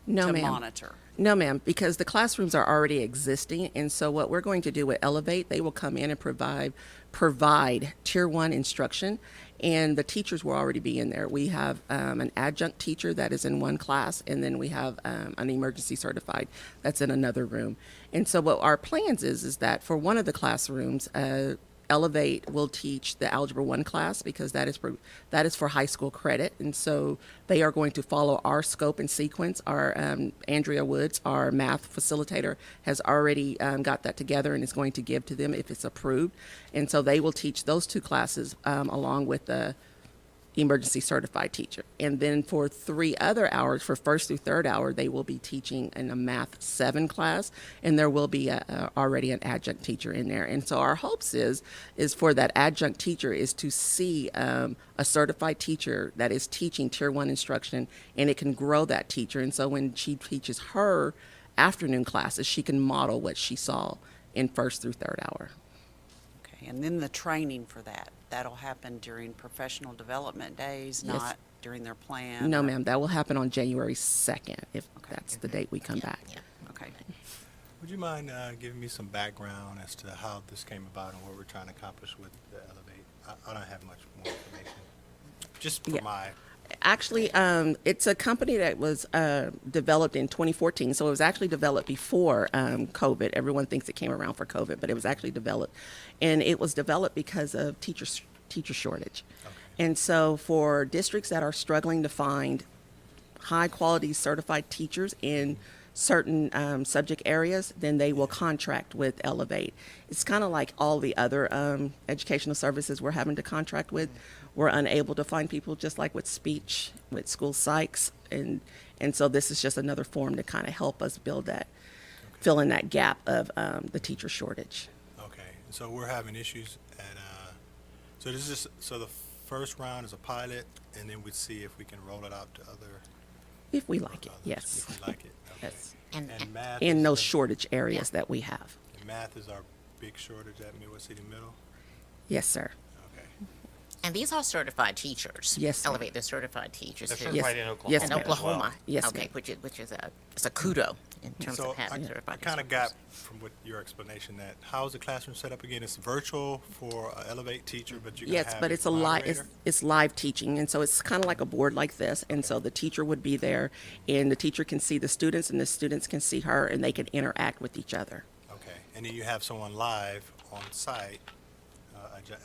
No, to ma'am. monitor? No, ma'am, because the classrooms are already existing, and so what we're going to do with Elevate, they will come in and provide Tier 1 instruction, and the teachers will already be in there. We have an adjunct teacher that is in one class, and then we have an emergency certified that's in another room. And so what our plans is that for one of the classrooms, Elevate will teach the Algebra 1 class because that is for high school credit. And so they are going to follow our scope and sequence. Our Andrea Woods, our math facilitator, has already got that together and is going to give to them if it's approved. And so they will teach those 2 classes along with the emergency certified teacher. And then for 3 other hours, for first through third hour, they will be teaching in a Math 7 class, and there will be already an adjunct teacher in there. And so our hopes is for that adjunct teacher is to see a certified teacher that is teaching Tier 1 instruction, and it can grow that teacher. And so when she teaches her afternoon classes, she can model what she saw in first through third hour. Okay, and then the training for that'll happen during professional development days, Yes. not during their plan? No, or- ma'am, that will happen on January 2nd, if that's the date we come back. Okay. Would you mind giving me some background as to how this came about and what we're trying to accomplish with the Elevate? I don't have much more information. Just for Yeah. my... Actually, it's a company that was developed in 2014, so it was actually developed before COVID. Everyone thinks it came around for COVID, but it was actually developed, and it was developed because of teacher shortage. And so for districts that are struggling to find high quality certified teachers in certain subject areas, then they will contract with Elevate. It's kind of like all the other educational services we're having to contract with. We're unable to find people, just like with speech, with school psychs, and so this is just another form to kind of help us build that, fill in that gap of the teacher shortage. Okay, so we're having issues at, so this is, so the first round is a pilot, and then we'd see if we can roll it out to other... If we like it, yes. If we like it, okay. Yes. And math In is those the- shortage areas that we have. Math is our big shortage at Midwest City Middle? Yes, sir. And these are certified teachers. Yes, ma'am. Elevate, they're certified teachers. They're too. certified in Oklahoma Yes, In ma'am. as well. Oklahoma. Yes, Okay, ma'am. which is it's a kudo in terms So of having I certified kind of instructors. got from what your explanation that how's the classroom set up again? It's virtual for an Elevate teacher, but you can Yes, have but it's a live, moderator? it's live teaching, and so it's kind of like a board like this, and so the teacher would be there, and the teacher can see the students, and the students can see her, and they can interact with each other. Okay, and then you have someone live on site,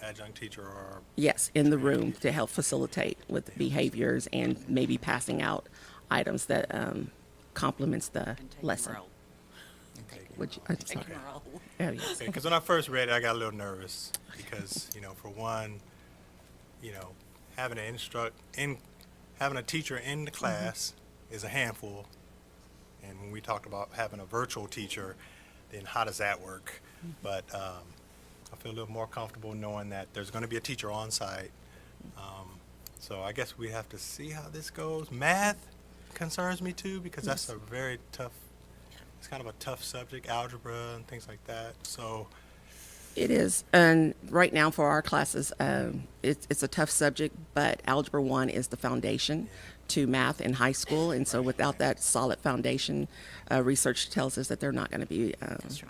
adjunct teacher or... Yes, in the room to help facilitate with behaviors and maybe passing out items that complements the lesson. I'm sorry. Oh, yes. Because when I first read it, I got a little nervous because, for one, having having a teacher in the class is a handful. And when we talked about having a virtual teacher, then how does that work? But I feel a little more comfortable knowing that there's going to be a teacher on site. So I guess we have to see how this goes. Math concerns me too because that's a very tough, it's kind of a tough subject, algebra and things like that. So It is, and right now for our classes, it's a tough subject, but Algebra 1 is the foundation to math in high school, and so without that solid foundation, research tells us that they're not going to be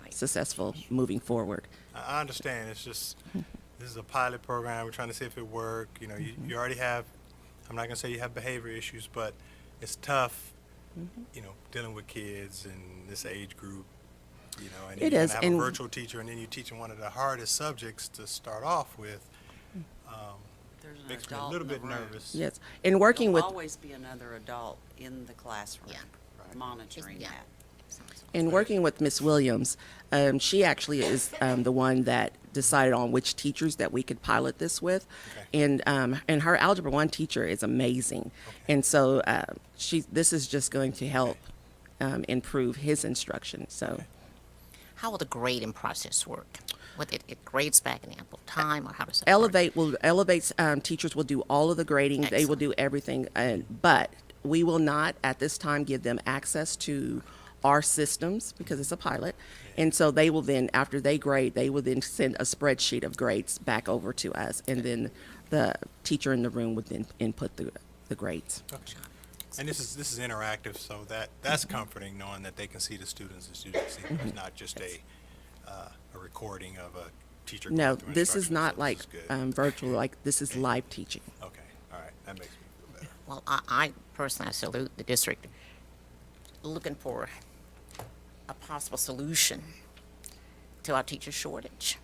successful moving forward. I understand. It's just, this is a pilot program. We're trying to see if it works. You already have, I'm not going to say you have behavior issues, but it's tough, dealing with kids in this age group, and It you is, have and- a virtual teacher, and then you're teaching one of the hardest subjects to start off with. There's an Makes me a adult little in the bit room. nervous. Yes, and working with There'll always be another adult in the classroom monitoring that. And working with Miss Williams, she actually is the one that decided on which teachers that we could pilot this with, and her Algebra 1 teacher is amazing, and so this is just going to help improve his instruction. So, How will the grading process work? With it grades back in ample time, or how does that work? Elevate's teachers will do all of the grading. They will do everything, but we will not at this time give them access to our systems because it's a pilot. And so they will then, after they grade, they will then send a spreadsheet of grades back over to us, and then the teacher in the room would then input the grades. Okay. And this is interactive, so that's comforting knowing that they can see the students and students see them. It's not just a recording of a teacher. No, going through this is instructions, not so like this is good. virtual, like this is live teaching. Okay, all right, that makes me feel better. Well, I personally salute the district looking for a possible solution to our teacher shortage,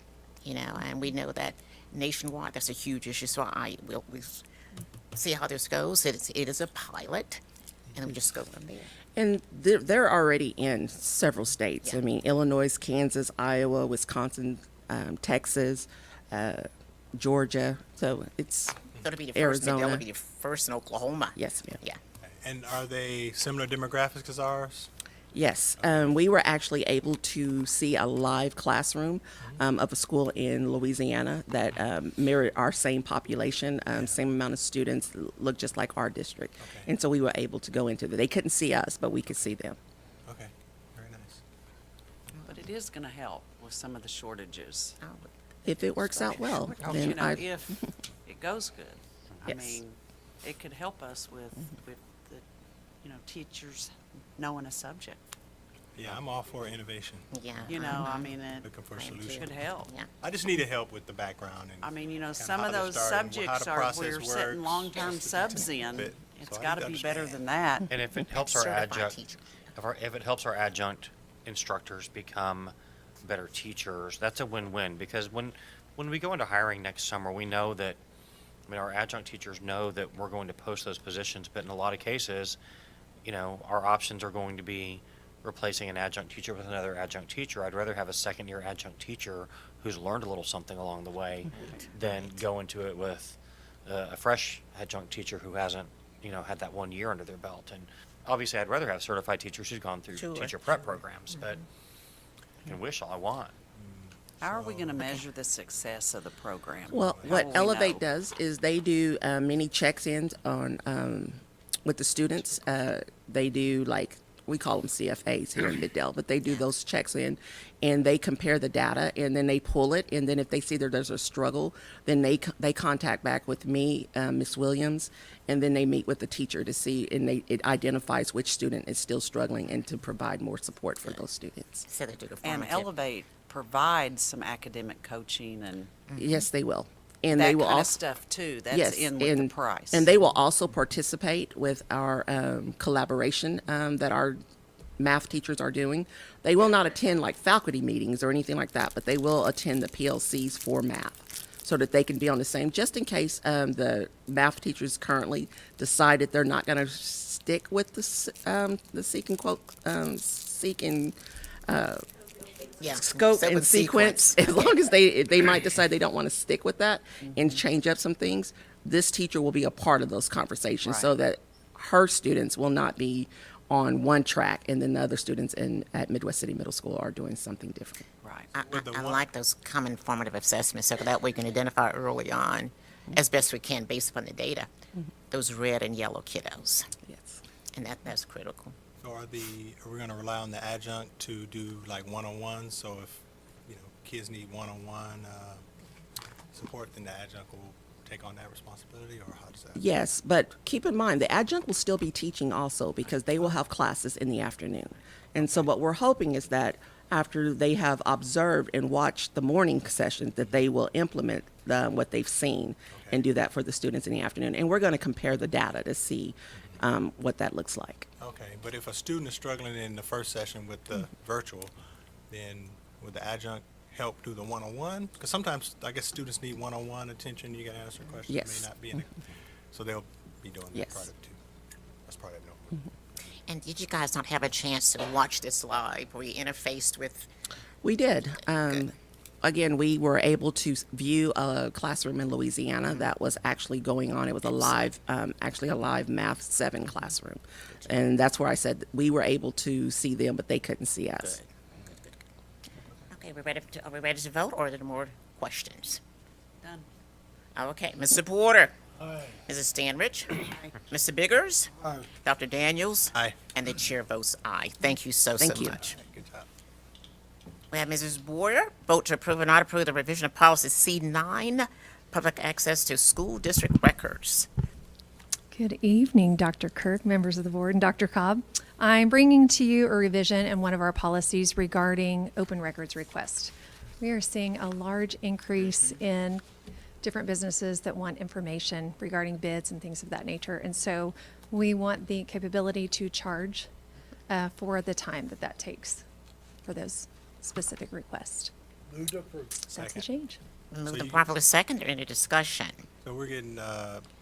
and we know that nationwide that's a huge issue. So we'll see how this goes. It is a pilot, and then we just go from there. And they're already in several states. I mean, Illinois, Kansas, Iowa, Wisconsin, Texas, Georgia. So it's That'll be the first. That'll Arizona. be the first in Oklahoma. Yes, ma'am. Yeah. And are they similar demographics as ours? Yes, we were actually able to see a live classroom of a school in Louisiana that mirrored our same population, same amount of students, looked just like our district. And so we were able to go into They couldn't see us, but we could see them. Okay, very nice. But it is gonna help with some of the shortages. If it works out well, You then know, if it goes good. I Yes. mean, it could help us with the, teachers knowing a subject. Yeah, I'm all for innovation. Yeah. You know, I mean, it Looking for a solution. could help. Yeah. I just needed help with the background and I mean, kinda some how of they're those starting, how subjects the are, process we're setting works, long-term just to subs in. fit. It's So I gotta need be to better understand. than that. And if it helps our Certified adjunct, teacher. if it helps our adjunct instructors become better teachers, that's a win-win. Because when we go into hiring next summer, we know that, our adjunct teachers know that we're going to post those positions, but in a lot of cases, our options are going to be replacing an adjunct teacher with another adjunct teacher. I'd rather have a second-year adjunct teacher who's learned a little something along the way than go into it with a fresh adjunct teacher who hasn't, had that 1 year under their belt. And obviously, I'd rather have certified teachers who've gone through Sure. teacher prep programs, but I can wish all I want. How are we gonna measure the success of the program? Well, How what will we Elevate know? does is they do many checks-ins on with the students. They do we call them CFAs here in Middle, but they do those checks in, and they compare the data, and then they pull it, and then if they see that there's a struggle, then they contact back with me, Miss Williams, and then they meet with the teacher to see, and it identifies which student is still struggling and to provide more support for those students. So they do the And formative. Elevate provides some academic coaching and Yes, they will. And that they will kind of also stuff too. That's yes, in with the price. And they will also participate with our collaboration that our math teachers are doing. They will not attend faculty meetings or anything like that, but they will attend the PLCs for math so that they can be on the same, just in case the math teachers currently decided they're not going to stick with the seek and Yeah. scope So and with sequence, as long as they might decide they don't want to stick with that and change up some things, this teacher will be a part of those conversations so that her students will not be on one track and then the other students at Midwest City Middle School are doing something different. Right. I like those common formative assessments so that we can identify early on, as best we can based upon the data, those red and yellow kiddos. Yes. And that's critical. So are we going to rely on the adjunct to do one-on-ones? So if kids need one-on-one support, then the adjunct will take on that responsibility, or how does that? Yes, but keep in mind the adjunct will still be teaching also because they will have classes in the afternoon. And so what we're hoping is that after they have observed and watched the morning sessions, that they will implement what they've seen and do that for the students in the afternoon. And we're going to compare the data to see what that looks like. Okay, but if a student is struggling in the first session with the virtual, then would the adjunct help do the one-on-one? Because sometimes I guess students need one-on-one attention. You got to answer questions. Yes. May not be in it, so they'll be doing that Yes. part of it too. That's part of it. And did you guys not have a chance to watch this live? Were you interfaced with? We did. Again, we were able to view a classroom in Louisiana that was actually going on. It was a live, actually a live Math 7 classroom. And that's where I said we were able to see them, but they couldn't see us. Okay, are we ready to vote, or are there more questions? Done. Okay, Mr. Porter. Aye. Mrs. Stanridge. Mr. Biggers. Aye. Dr. Daniels. Aye. And the chair votes aye. Thank you so Thank you. much. Good job. We have Mrs. Boyer. Vote to approve or not approve the revision of policy C9, public access to school district records. Good evening, Dr. Kirk, members of the board, and Dr. Cobb. I'm bringing to you a revision in one of our policies regarding open records request. We are seeing a large increase in different businesses that want information regarding bids and things of that nature. And so we want the capability to charge for the time that takes for those specific requests. Move to approve. That's the change. Move So the you- properly second or any discussion? So we're getting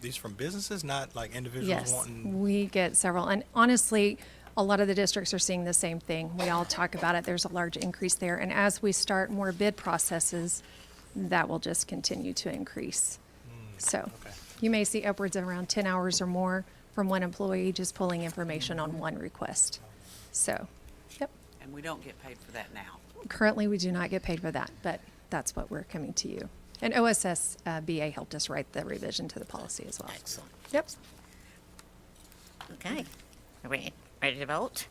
these from businesses, not like individuals Yes, wanting. we get several. And honestly, a lot of the districts are seeing the same thing. We all talk about it. There's a large increase there. And as we start more bid processes, that will just continue to increase. So you may see upwards of around 10 hours or more from one employee just pulling information on one request. So, yep. And we don't get paid for that now. Currently, we do not get paid for that, but that's what we're coming to you. And OSS BA helped us write the revision to the policy as well. Excellent. Yep. Okay. Are we ready to vote?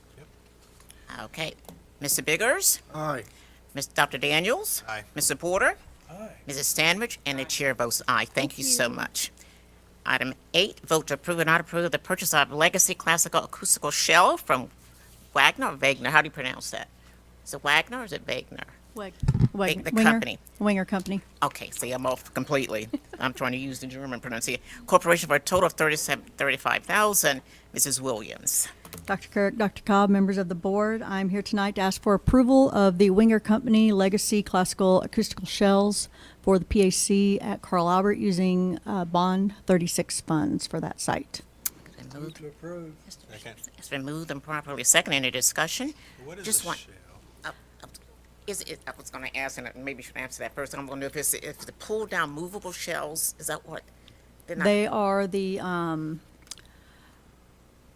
Okay. Mr. Biggers? Aye. Dr. Daniels? Aye. Mr. Porter? Aye. Mrs. Stanridge? And the chair votes aye. Thank you so much. Item 8, vote to approve or not approve the purchase of legacy classical acoustical shell from Wagner or Wagner? How do you pronounce that? Is it Wagner or is it Wagner? The company. Winger Company. Okay, see, I'm off completely. I'm trying to use the German pronunciation. Corporation for a total of $35,000. Mrs. Williams. Dr. Kirk, Dr. Cobb, members of the board, I'm here tonight to ask for approval of the Winger Company Legacy Classical Acoustical Shells for the PAC at Carl Albert using Bond 36 funds for that site. Move to approve. Second. It's been moved and properly seconded. Any discussion? What is Just a one- shell? Is it, I was going to ask, and maybe you should answer that first. I'm going to know if it's the pull down movable shells. Is that what? They're not- They are the,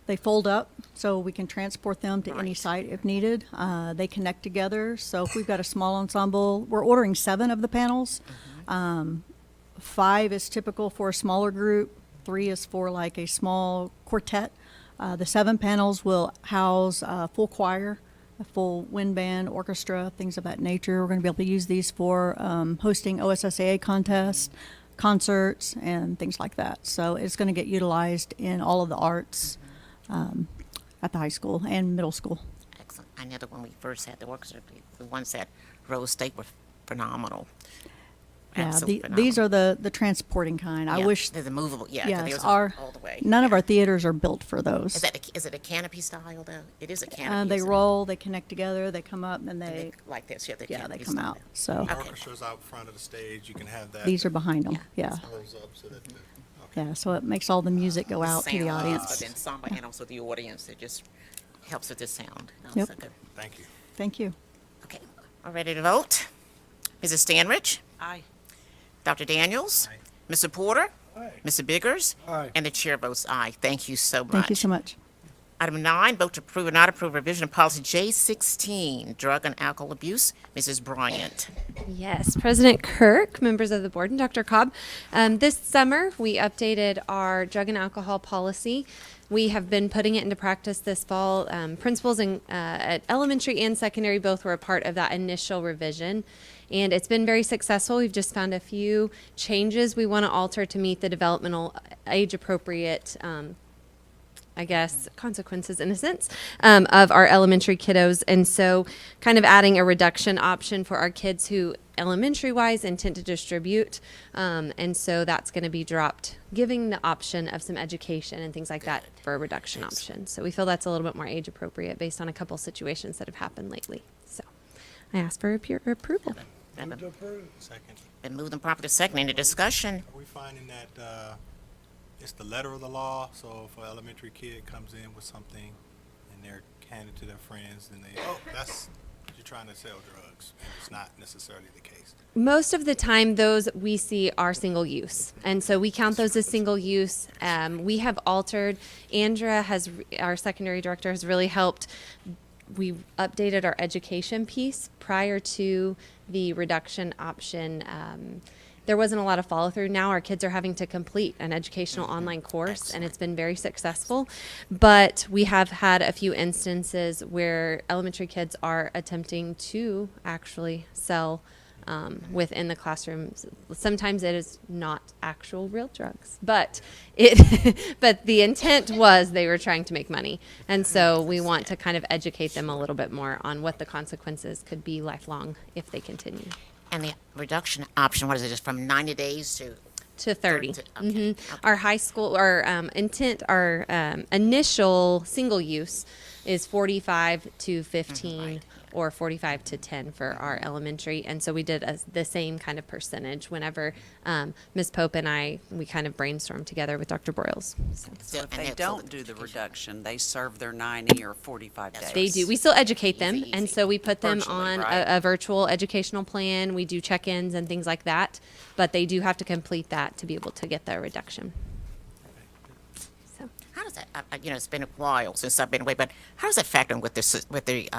they fold up so we can transport them to any site if needed. They connect together. So if we've got a small ensemble, we're ordering 7 of the panels. 5 is typical for a smaller group. 3 is for like a small quartet. The 7 panels will house a full choir, a full wind band, orchestra, things of that nature. We're going to be able to use these for hosting OSSAA contests, concerts, and things like that. So it's going to get utilized in all of the arts at the high school and middle school. Excellent. I know that when we first had the orchestra, the ones at Rose State were phenomenal. Yeah, Absolutely these are the transporting kind. I Yeah, wish. they're the movable, yeah, 'cause Yes, those our are all the way. none of our theaters are built for those. Is it a canopy style though? It is a canopy. They isn't it? roll, they connect together, they come up, and And they like this, yeah, they canopy come style. out. So The orchestra's out front of the stage. You can have that. these are behind them. Yeah, Holds up so that yeah. So it makes all the music go out to the Sound, audience. But then ensemble and also the audience, it just helps with the sound. Yep. So good. Thank you. Thank you. Okay, are ready to vote? Mrs. Stanridge? Aye. Dr. Daniels? Mr. Porter? Aye. Mr. Biggers? Aye. And the chair votes aye. Thank you so much. Thank you so much. Item 9, vote to approve or not approve revision of policy J16, drug and alcohol abuse. Mrs. Bryant. Yes, President Kirk, members of the board, and Dr. Cobb. This summer, we updated our drug and alcohol policy. We have been putting it into practice this fall. Principals at elementary and secondary both were a part of that initial revision, and it's been very successful. We've just found a few changes we want to alter to meet the developmental age-appropriate I guess, consequences in a sense, of our elementary kiddos. And so kind of adding a reduction option for our kids who elementary-wise intend to distribute. And so that's going to be dropped, giving the option of some education and things like that for a reduction option. So we feel that's a little bit more age-appropriate based on a couple situations that have happened lately. So I ask for approval. Move to approve. Second. Been moved and properly seconded. Any discussion? Are we finding that it's the letter of the law? So if an elementary kid comes in with something and they're handed to their friends, then they, oh, that's, you're trying to sell drugs. And it's not necessarily the case. Most of the time, those we see are single use, and so we count those as single use. We have altered. Andrea our secondary director, has really helped. We updated our education piece prior to the reduction option. There wasn't a lot of follow through. Now our kids are having to complete an educational online course, and it's been very successful. But we have had a few instances where elementary kids are attempting to actually sell within the classrooms. Sometimes it is not actual real drugs, but but the intent was they were trying to make money. And so we want to kind of educate them a little bit more on what the consequences could be lifelong if they continue. And the reduction option, what is it, just from 90 days to 30. Okay. Our high school, our intent, our initial single use is 45 to 15. or 45 to 10 for our elementary. And so we did the same kind of percentage whenever Ms. Pope and we kind of brainstormed together with Dr. Broyles. So if they don't do the reduction, they serve their 90 or 45 days. They do. We still educate them, Easy. and so we put them Virtually, on right? a virtual educational plan. We do check-ins and things like that, but they do have to complete that to be able to get the reduction. How does that, it's been a while since I've been away, but how does that factor in with the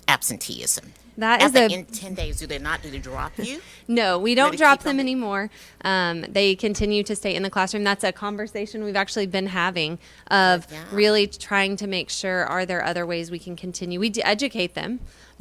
absenteeism? That is After in 10 days, do they drop you? No, we Let don't it drop keep them on- anymore. They continue to stay in the classroom. That's a conversation we've actually been having of really trying to make sure, are there other ways we can continue? We educate them,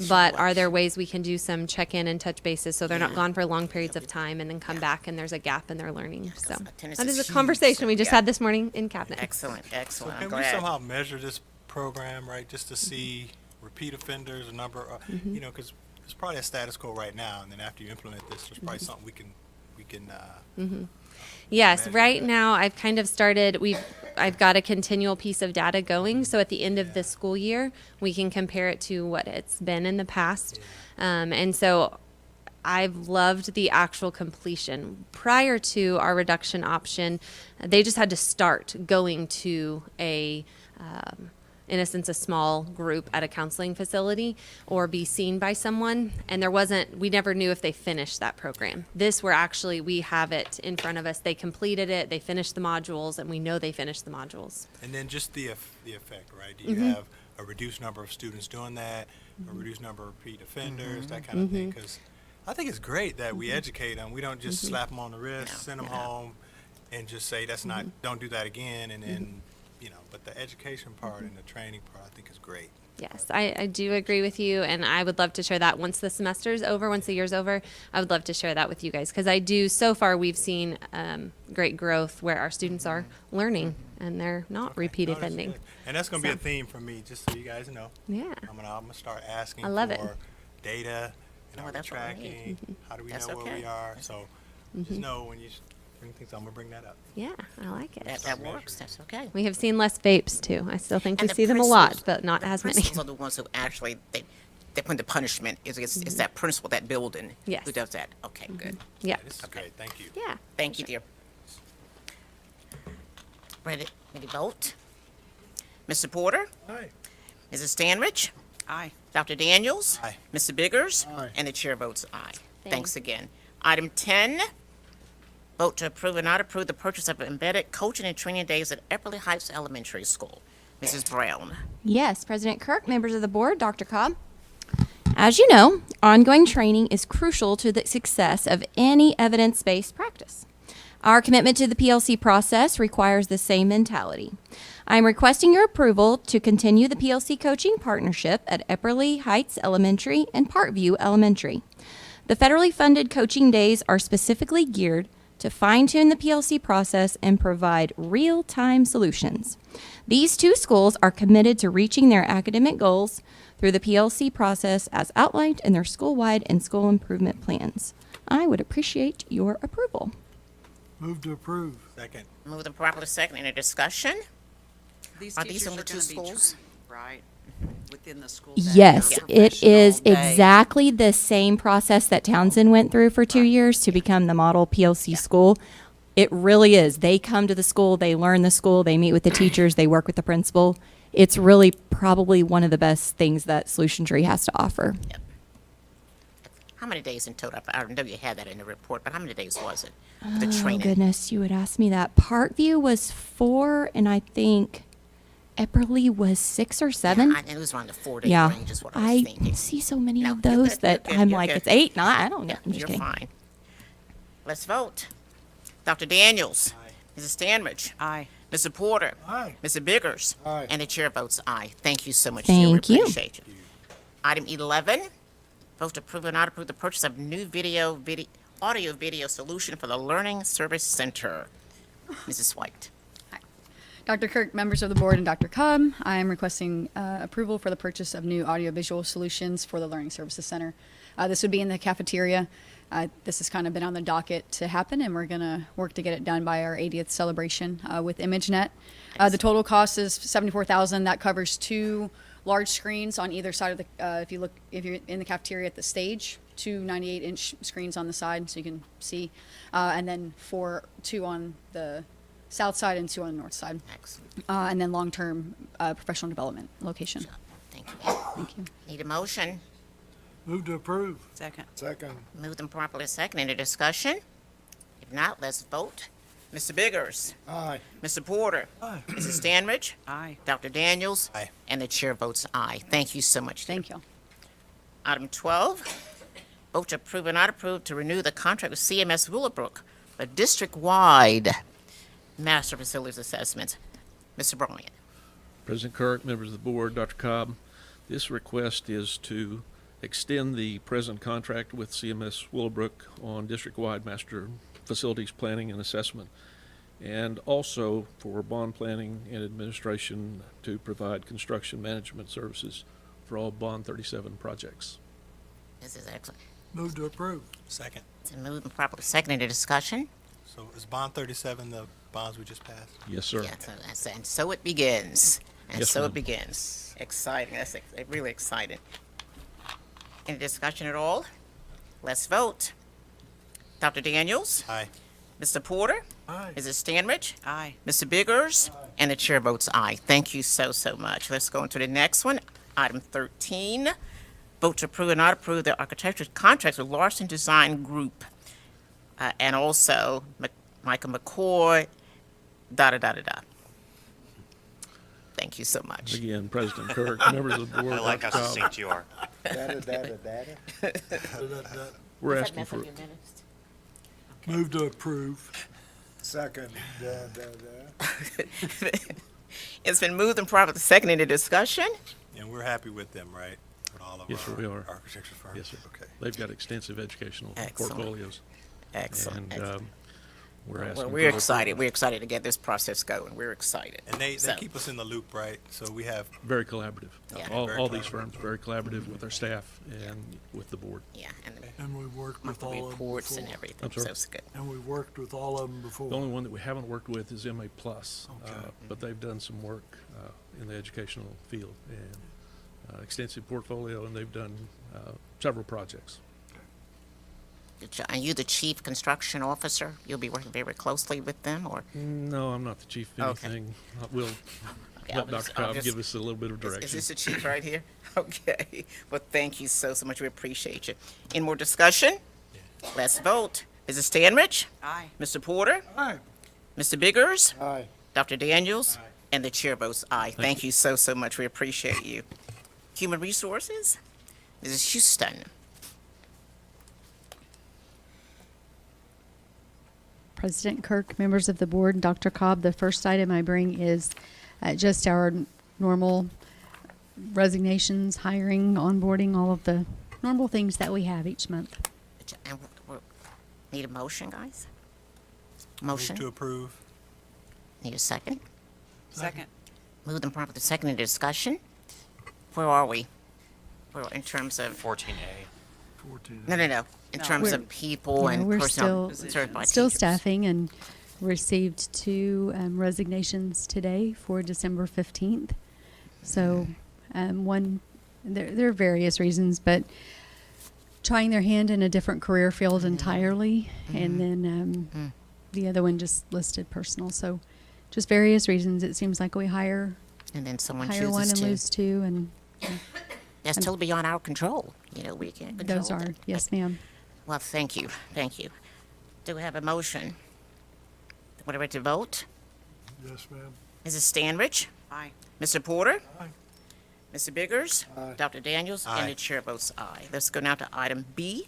but are there ways we can do some check-in and touch bases so they're not gone for long periods of time and then come back and there's a gap in their learning? So attendance that is is a huge, conversation we just yeah. had this morning in cabinet. Excellent. So I'm can we glad. somehow measure this program, right, just to see repeat offenders, a number, because it's probably a status quo right now, and then after you implement this, there's probably something we can Yes, right now I've kind of started, I've got a continual piece of data going, so at the end of the school year, we can compare it to what it's been in the past. And so I've loved the actual completion. Prior to our reduction option, they just had to start going to in a sense, a small group at a counseling facility or be seen by someone. And we never knew if they finished that program. We have it in front of us. They completed it, they finished the modules, and we know they finished the modules. And then just the effect, right? Do you have a reduced number of students doing that, a reduced number of repeat offenders, that kind of thing? Because I think it's great that we educate them. We don't just slap them on the wrist, send them home, and just say, don't do that again, and then, but the education part and the training part, I think is great. Yes, I do agree with you, and I would love to share that once the semester's over, once the year's over. I would love to share that with you guys because so far we've seen great growth where our students are learning and they're not repeat offending. And that's going to be a theme for me, just so you guys know. Yeah. I'm gonna start asking I love it. for data and how we're that's what we tracking, how do we know where we are. So just know when you bring things, I'm going to bring that up. Yeah, I like it. That works. That's okay. We have seen less vapes too. I still think And we the see them a lot, principals- but not the as many. principals are the ones who actually they when the punishment is it's that principal, that building, Yes. who does that. Okay, good. Yeah. This is great. Thank you. Yeah. Thank you, dear. Ready to vote? Mr. Porter? Aye. Mrs. Stanridge? Aye. Dr. Daniels? Aye. Mr. Biggers? Aye. And the chair votes aye. Thanks. Thanks again. Item 10, vote to approve or not approve the purchase of embedded coaching and training days at Epperly Heights Elementary School. Mrs. Brown? Yes, President Kirk, members of the board, Dr. Cobb. As you know, ongoing training is crucial to the success of any evidence-based practice. Our commitment to the PLC process requires the same mentality. I am requesting your approval to continue the PLC coaching partnership at Epperly Heights Elementary and Parkview Elementary. The federally funded coaching days are specifically geared to fine-tune the PLC process and provide real-time solutions. These two schools are committed to reaching their academic goals through the PLC process as outlined in their school-wide and school improvement plans. I would appreciate your approval. Move to approve. Second. Move and properly second. Any discussion? These Are these teachers only are two going to be schools? trained, right, within the school day. Yes, They're it is professional day. exactly the same process that Townsend went through for 2 years to become the model PLC school. It really is. They come to the school, they learn the school, they meet with the teachers, they work with the principal. It's really probably one of the best things that Solution Tree has to offer. How many days in total? I know you had that in the report, but how many days was it? The Oh, training. goodness, you would ask me that. Parkview was 4, and I think Epperly was 6 or 7. Yeah, it was around the 4-day Yeah, range is what I was thinking. see so many No, of you're those good, that you're good, I'm you're like, good. it's 8, 9, I don't know. I'm just You're kidding. fine. Let's vote. Dr. Daniels? Mrs. Stanridge? Aye. Mr. Porter? Aye. Mr. Biggers? Aye. And the chair votes aye. Thank you so much, Thank dear. We you. appreciate you. Item 11, vote to approve or not approve the purchase of new audio-video solution for the Learning Service Center. Mrs. White? Dr. Kirk, members of the board, and Dr. Cobb, I am requesting approval for the purchase of new audiovisual solutions for the Learning Services Center. This would be in the cafeteria. This has kind of been on the docket to happen, and we're going to work to get it done by our 80th celebration with ImageNet. The total cost is $74,000. That covers 2 large screens on either side of the, if you're in the cafeteria at the stage, 2 98-inch screens on the side so you can see, and then two on the south side and 2 on the north side. Excellent. And then long-term professional development location. Thank you. Thank you. Need a motion? Move to approve. Second. Second. Moved and properly second. Any discussion? If not, let's vote. Mr. Biggers? Aye. Mr. Porter? Aye. Mrs. Stanridge? Aye. Dr. Daniels? Aye. And the chair votes aye. Thank you so much. Thank you. Item 12, vote to approve or not approve to renew the contract with CMS Willowbrook, a district-wide master facilities assessment. Mr. Bryant. President Kirk, members of the board, Dr. Cobb, this request is to extend the present contract with CMS Willowbrook on district-wide master facilities planning and assessment, and also for bond planning and administration to provide construction management services for all Bond 37 projects. This is excellent. Move to approve. Second. It's been moved and properly second. Any discussion? So is Bond 37 the bonds we just passed? Yes, sir. Yeah, and so it begins. And Yes, so ma'am. it begins. Exciting. That's really exciting. Any discussion at all? Let's vote. Dr. Daniels? Aye. Mr. Porter? Aye. Mrs. Stanridge? Aye. Mr. Biggers? And the chair votes aye. Thank you so much. Let's go into the next one. Item 13. Vote to approve or not approve the architectural contracts with Larson Design Group. And also Michael McCoy, Thank you so much. Again, President Kirk, members of the board, I like how Dr. Cobb, succinct you are. we're asking for, Move to approve. Second. It's been moved and properly second. Any discussion? And we're happy with them, right? With all of Yes, sir, our we are. architecture firms? yes, sir. Okay. They've got extensive educational Excellent. portfolios. Excellent. And we're asking Well, for we're their excited. approval. We're excited to get this process going. We're excited. And they So, keep us in the loop, right? So we have, Very collaborative. Yeah. Very All these collaborative. firms very collaborative with our staff and with the board. yeah, and And we've worked with monthly all of them reports and before. everything. I'm sorry? So it's good. And we've worked with all of them before. The only one that we haven't worked with is MA Plus, Okay. but they've done some work in the educational field and extensive portfolio, and they've done several projects. Are you the chief construction officer? You'll be working very closely with them, or? No, I'm not the chief of Okay. anything. We'll I'll let Dr. just- I'll Cobb just- give us a little bit of Is direction. this the chief right here? Okay. Well, thank you so much. We appreciate you. Any more discussion? Let's vote. Mrs. Stanridge? Aye. Mr. Porter? Aye. Mr. Biggers? Aye. Dr. Daniels? And the chair votes aye. Thank you so much. We appreciate you. Human Resources? Mrs. Houston? President Kirk, members of the board, and Dr. Cobb, the first item I bring is just our normal resignations, hiring, onboarding, all of the normal things that we have each month. And need a motion, guys? move Motion? to approve. Need a second? Second. Moved and properly second in discussion. Where are we? In terms of, 14A. 14. no. In No. terms We're- of people and we're personnel still certified still teachers. staffing and received 2 resignations today for December 15th. So there are various reasons, but trying their hand in a different career field entirely, and then the other one just listed personal. So just various reasons. It seems like we hire And then someone one chooses and to. lose 2, and That's totally beyond our control. We can't control those are, that. yes, ma'am. Well, thank you. Do we have a motion? We're ready to vote? Yes, ma'am. Mrs. Stanridge? Aye. Mr. Porter? Aye. Mr. Biggers? Aye. Dr. Daniels? Aye. And the chair votes aye. Let's go now to item B.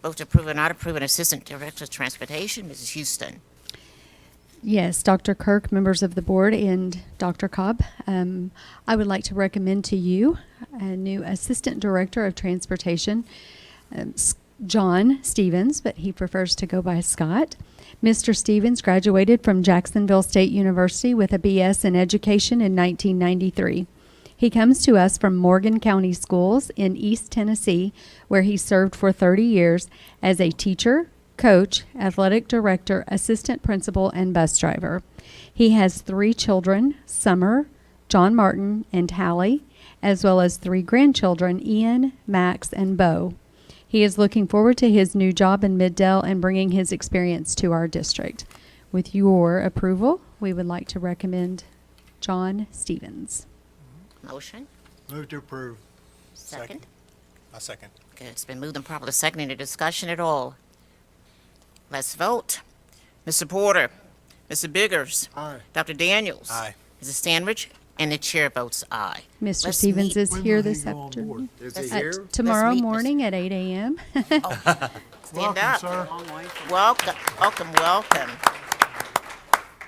Vote to approve or not approve an Assistant Director of Transportation, Mrs. Houston. Yes, Dr. Kirk, members of the board, and Dr. Cobb, I would like to recommend to you a new Assistant Director of Transportation, John Stevens, but he prefers to go by Scott. Mr. Stevens graduated from Jacksonville State University with a BS in Education in 1993. He comes to us from Morgan County Schools in East Tennessee, where he served for 30 years as a teacher, coach, athletic director, assistant principal, and bus driver. He has 3 children, Summer, John Martin, and Hallie, as well as 3 grandchildren, Ian, Max, and Bo. He is looking forward to his new job in Mid-Del and bringing his experience to our district. With your approval, we would like to recommend John Stevens. Motion? Move to approve. Second? I second. Okay, it's been moved and properly seconded. Any discussion at all? Let's vote. Mr. Porter, Mr. Biggers. Aye. Dr. Daniels. Aye. Mrs. Stanridge, and the chair votes aye. Mr. Let's Stevens meet- is When here will he this go on afternoon. board? Is Let's- he here? Tomorrow meet Mr. morning at 8 a.m. Stand Welcome, up. sir. Welcome, welcome, welcome.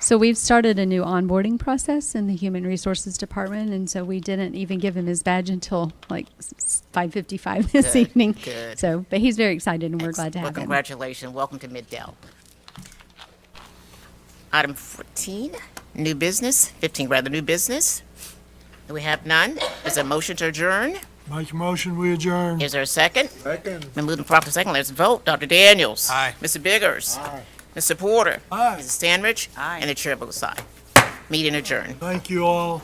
So we've started a new onboarding process in the Human Resources Department, and so we didn't even give him his badge until like 5:55 this Good, evening. good. So, but he's very excited, and we're glad to Well, have him. congratulations. Welcome to Mid-Del. Item 14, new business. 15, rather, new business. Do we have none? Is there a motion to adjourn? Make a motion, we adjourn. Is there a second? Second. Been moved and properly second. Let's vote. Dr. Daniels. Aye. Mr. Biggers. Aye. Mr. Porter. Aye. Mrs. Stanridge. Aye. And the chair votes aye. Meeting adjourned. Thank you all.